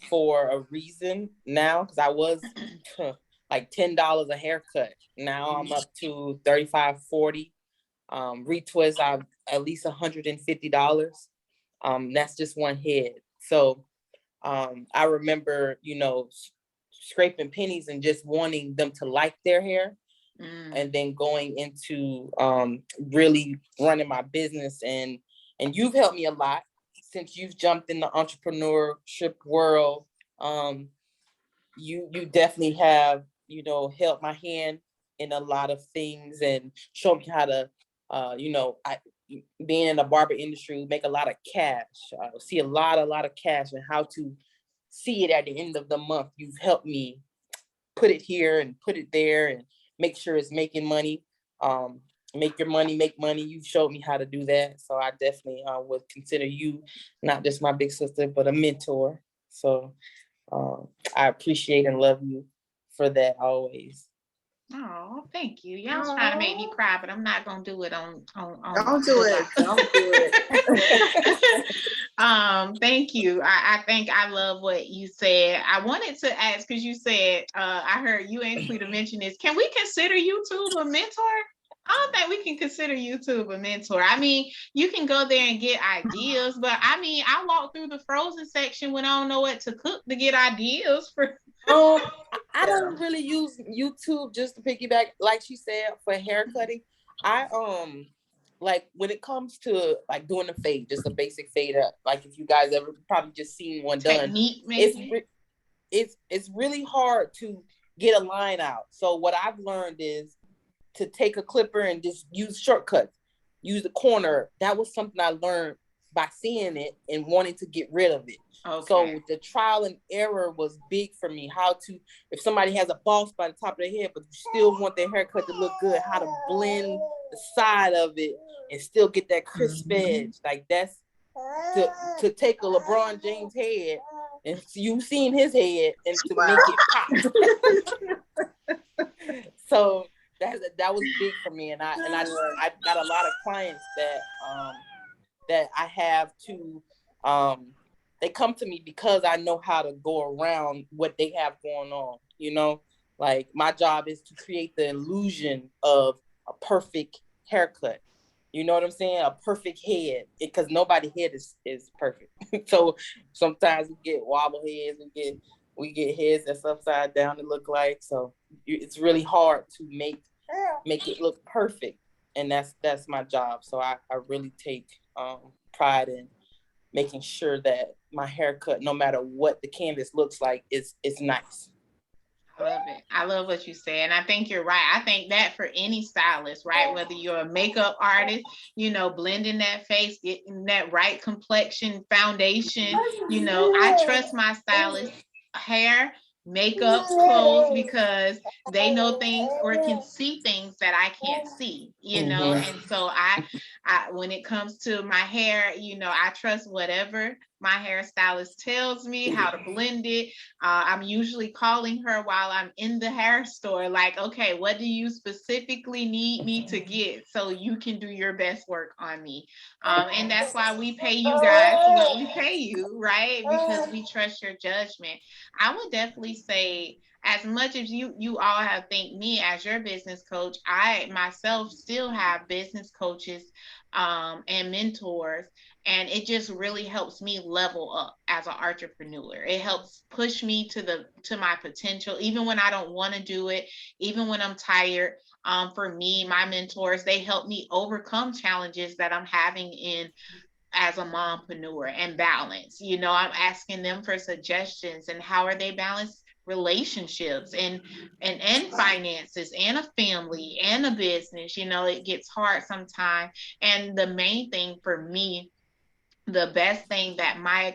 for a reason now, because I was like $10 a haircut. Now I'm up to 35, 40. Retwist, I've at least $150. That's just one head. So I remember, scraping pennies and just wanting them to like their hair. And then going into really running my business, and you've helped me a lot since you've jumped in the entrepreneurship world. You definitely have held my hand in a lot of things and showed me how to I being in the barber industry, make a lot of cash, see a lot of cash, and how to see it at the end of the month. You've helped me put it here and put it there and make sure it's making money. Make your money make money. You've showed me how to do that. So I definitely would consider you not just my big sister, but a mentor. So I appreciate and love you for that always. Oh, thank you. Y'all's trying to make me cry, but I'm not gonna do it on Don't do it. Don't do it. Thank you. I think I love what you said. I wanted to ask, because you said I heard you and Quita mention this. Can we consider YouTube a mentor? I don't think we can consider YouTube a mentor. I mean, you can go there and get ideas, but I mean, I walk through the frozen section when I don't know what to cook to get ideas for. I don't really use YouTube, just to piggyback, like she said, for hair cutting. I like when it comes to like doing a fade, just a basic fade up. Like if you guys ever probably just seen one done, Technique, maybe. It's really hard to get a line out. So what I've learned is to take a clipper and just use shortcuts, use the corner. That was something I learned by seeing it and wanting to get rid of it. Okay. So the trial and error was big for me. How to, if somebody has a bald spot at the top of their head, but you still want their haircut to look good, how to blend the side of it and still get that crisp edge. Like that's to take a LeBron James head and you've seen his head and to make it pop. So that was big for me, and I got a lot of clients that I have to they come to me because I know how to go around what they have going on. Like my job is to create the illusion of a perfect haircut. You know what I'm saying? A perfect head, because nobody's head is perfect. So sometimes we get wobble heads, we get heads that's upside down to look like. So it's really hard to make it look perfect, and that's my job. So I really take pride in making sure that my haircut, no matter what the canvas looks like, is nice. I love it. I love what you said. And I think you're right. I think that for any stylist, right? Whether you're a makeup artist, blending that face, getting that right complexion, foundation, I trust my stylist hair, makeup, clothes, because they know things or can see things that I can't see, And so I when it comes to my hair, I trust whatever my hairstylist tells me how to blend it. I'm usually calling her while I'm in the hair store, like, okay, what do you specifically need me to get so you can do your best work on me? And that's why we pay you guys what we pay you, right? Because we trust your judgment. I would definitely say, as much as you all have thanked me as your business coach, I myself still have business coaches and mentors. And it just really helps me level up as an entrepreneur. It helps push me to my potential, even when I don't want to do it, even when I'm tired. For me, my mentors, they help me overcome challenges that I'm having as a mompreneur and balance. I'm asking them for suggestions and how are they balanced relationships and finances and a family and a business. It gets hard sometimes. And the main thing for me, the best thing that my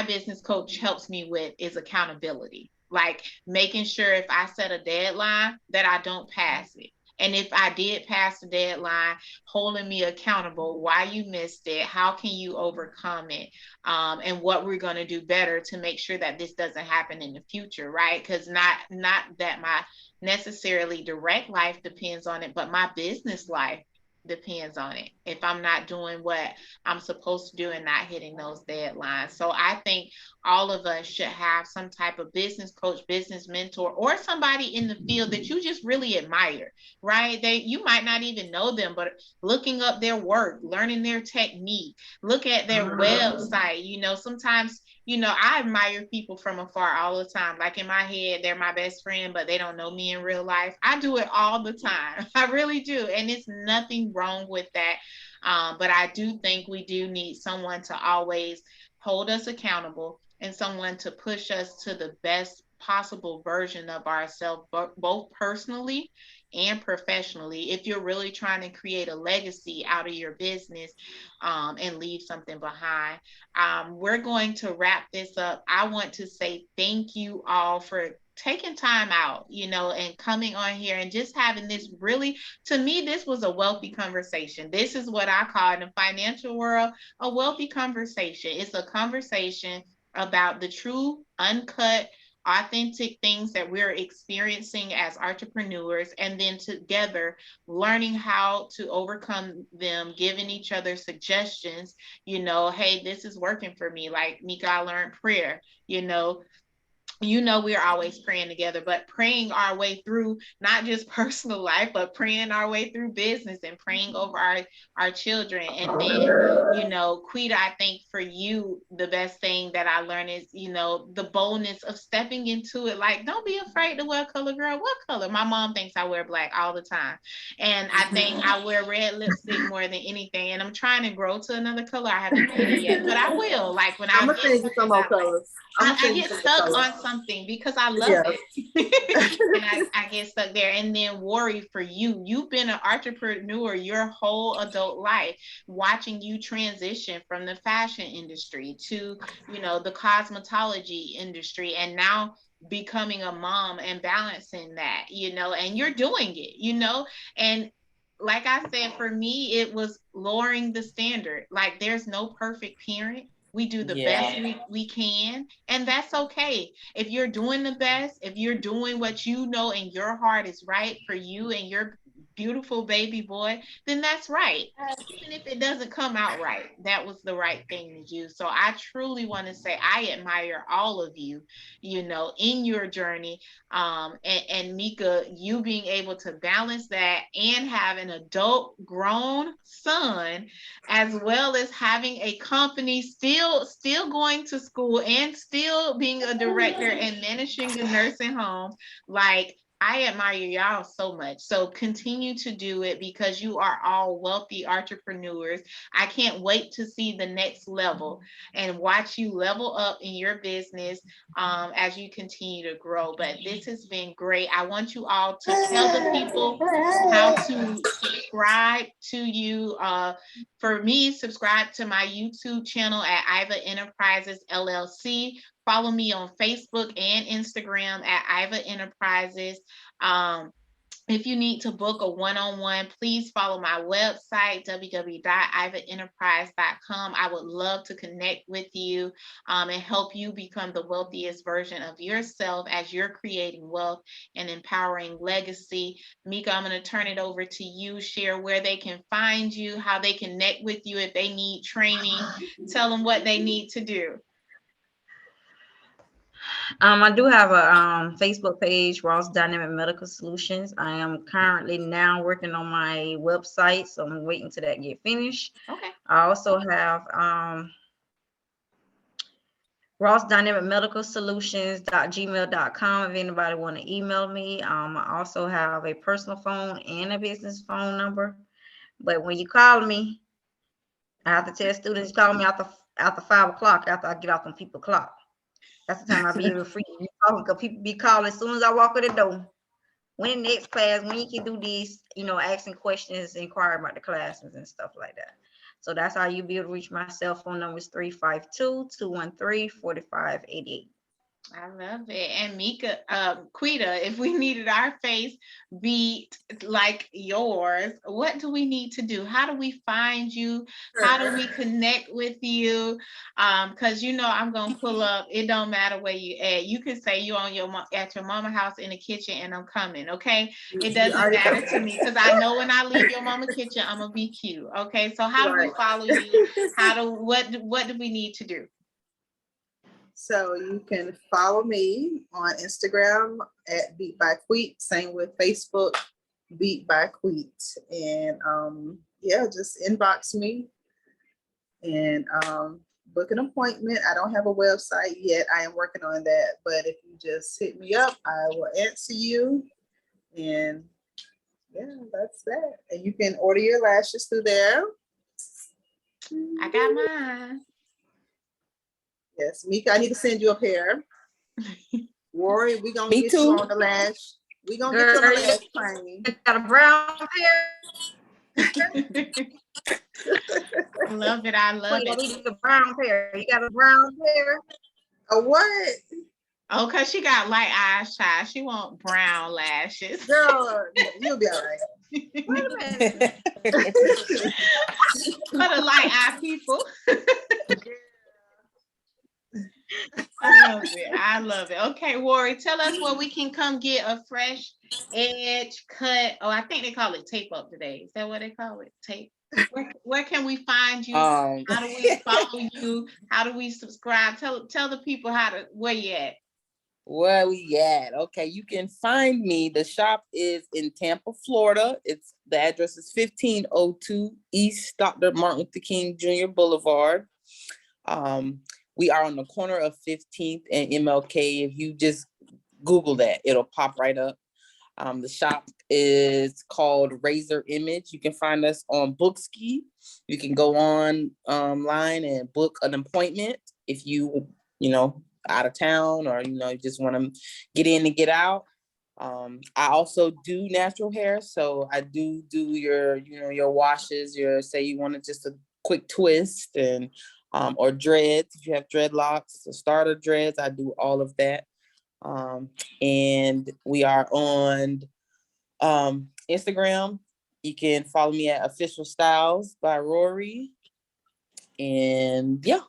business coach helps me with is accountability. Like making sure if I set a deadline that I don't pass it. And if I did pass the deadline, holding me accountable, why you missed it, how can you overcome it, and what we're going to do better to make sure that this doesn't happen in the future, right? Because not that my necessarily direct life depends on it, but my business life depends on it. If I'm not doing what I'm supposed to do and not hitting those deadlines. So I think all of us should have some type of business coach, business mentor, or somebody in the field that you just really admire, right? You might not even know them, but looking up their work, learning their technique, look at their website. Sometimes, I admire people from afar all the time. Like in my head, they're my best friend, but they don't know me in real life. I do it all the time. I really do. And it's nothing wrong with that. But I do think we do need someone to always hold us accountable and someone to push us to the best possible version of ourselves, both personally and professionally, if you're really trying to create a legacy out of your business and leave something behind. We're going to wrap this up. I want to say thank you all for taking time out, and coming on here and just having this really, to me, this was a wealthy conversation. This is what I call in the financial world a wealthy conversation. It's a conversation about the true, uncut, authentic things that we're experiencing as entrepreneurs, and then together learning how to overcome them, giving each other suggestions. Hey, this is working for me. Like Mika, I learned prayer. We're always praying together, but praying our way through not just personal life, but praying our way through business and praying over our children. And then, Quita, I think for you, the best thing that I learned is, the boldness of stepping into it. Like, don't be afraid to wear color, girl. What color? My mom thinks I wear black all the time. And I think I wear red lipstick more than anything. And I'm trying to grow to another color. I haven't did it yet, but I will. Like when I'm I gonna send you some more colors. I get stuck on something because I love it. And I get stuck there. And then worry for you. You've been an entrepreneur your whole adult life, watching you transition from the fashion industry to, the cosmetology industry, and now becoming a mom and balancing that, and you're doing it, and like I said, for me, it was lowering the standard. Like there's no perfect parent. We do the best we can, and that's okay. If you're doing the best, if you're doing what you know in your heart is right for you and your beautiful baby boy, then that's right. Even if it doesn't come out right, that was the right thing to do. So I truly want to say I admire all of you, in your journey. And Mika, you being able to balance that and have an adult grown son, as well as having a company, still going to school and still being a director and managing a nursing home. Like, I admire y'all so much. So continue to do it because you are all wealthy entrepreneurs. I can't wait to see the next level and watch you level up in your business as you continue to grow. But this has been great. I want you all to tell the people how to subscribe to you. For me, subscribe to my YouTube channel at Iva Enterprises LLC. Follow me on Facebook and Instagram at Iva Enterprises. If you need to book a one-on-one, please follow my website, www.ivaenterprise.com. I would love to connect with you and help you become the wealthiest version of yourself as you're creating wealth and empowering legacy. Mika, I'm going to turn it over to you. Share where they can find you, how they connect with you if they need training. Tell them what they need to do. I do have a Facebook page, Ross Dynamic Medical Solutions. I am currently now working on my website, so I'm waiting till that get finished. Okay. I also have Ross Dynamic Medical Solutions.gmail.com if anybody want to email me. I also have a personal phone and a business phone number. But when you call me, I have to tell students call me after 5 o'clock after I get off on people clock. That's the time I'll be able to free you because people be calling as soon as I walk in the door. When next class, when you can do these, asking questions, inquiring about the classes and stuff like that. So that's how you'll be able to reach my cell phone number is 352-213-4588. I love it. And Mika, Quita, if we needed our face beat like yours, what do we need to do? How do we find you? How do we connect with you? Because I'm gonna pull up. It don't matter where you at. You can say you on at your mama house in the kitchen, and I'm coming. Okay, it doesn't matter to me because I know when I leave your mama kitchen, I'm gonna be cute. Okay, so how do we follow you? What do we need to do? So you can follow me on Instagram at Beat by Queet. Same with Facebook, Beat by Queet. And yeah, just inbox me and book an appointment. I don't have a website yet. I am working on that. But if you just hit me up, I will answer you. And yeah, that's that. And you can order your lashes through there. I got mine. Yes, Mika, I need to send you a pair. Rory, we're gonna Me get too. you on the lash. We're gonna get you on the lash plane. Got a brown pair. I love it. I love Wait, I it. need a brown pair. You got a brown pair? A what? Oh, because she got light eyes, child. She want brown lashes. Girl, you'll be all right. Wait a minute. For the light eye people. I love it. I love it. Okay, Rory, tell us where we can come get a fresh edge cut. Oh, I think they call it tape up today. Is that what they call it? Tape. Where can we find you? How do we follow you? How do we subscribe? Tell the people where you at. Where we at? Okay, you can find me. The shop is in Tampa, Florida. The address is 1502 East Dr. Martin Luther King Jr. Boulevard. We are on the corner of 15th and MLK. If you just Google that, it'll pop right up. The shop is called Razor Image. You can find us on Bookski. You can go online and book an appointment if you out of town or you just want to get in and get out. I also do natural hair, so I do your washes. Say you want just a quick twist and or dreads. If you have dreadlocks, or starter dreads, I do all of that. And we are on Instagram. You can follow me at Official Styles by Rory. And yeah.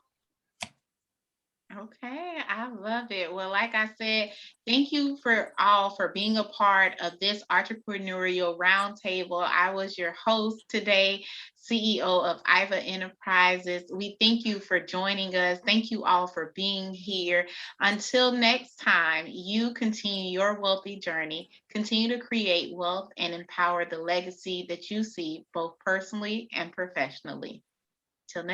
Okay, I love it. Well, like I said, thank you for being a part of this entrepreneurial roundtable. I was your host today, CEO of IVA Enterprises. We thank you for joining us. Thank you all for being here. Until next time, you continue your wealthy journey, continue to create wealth and empower the legacy that you see both personally and professionally. Till next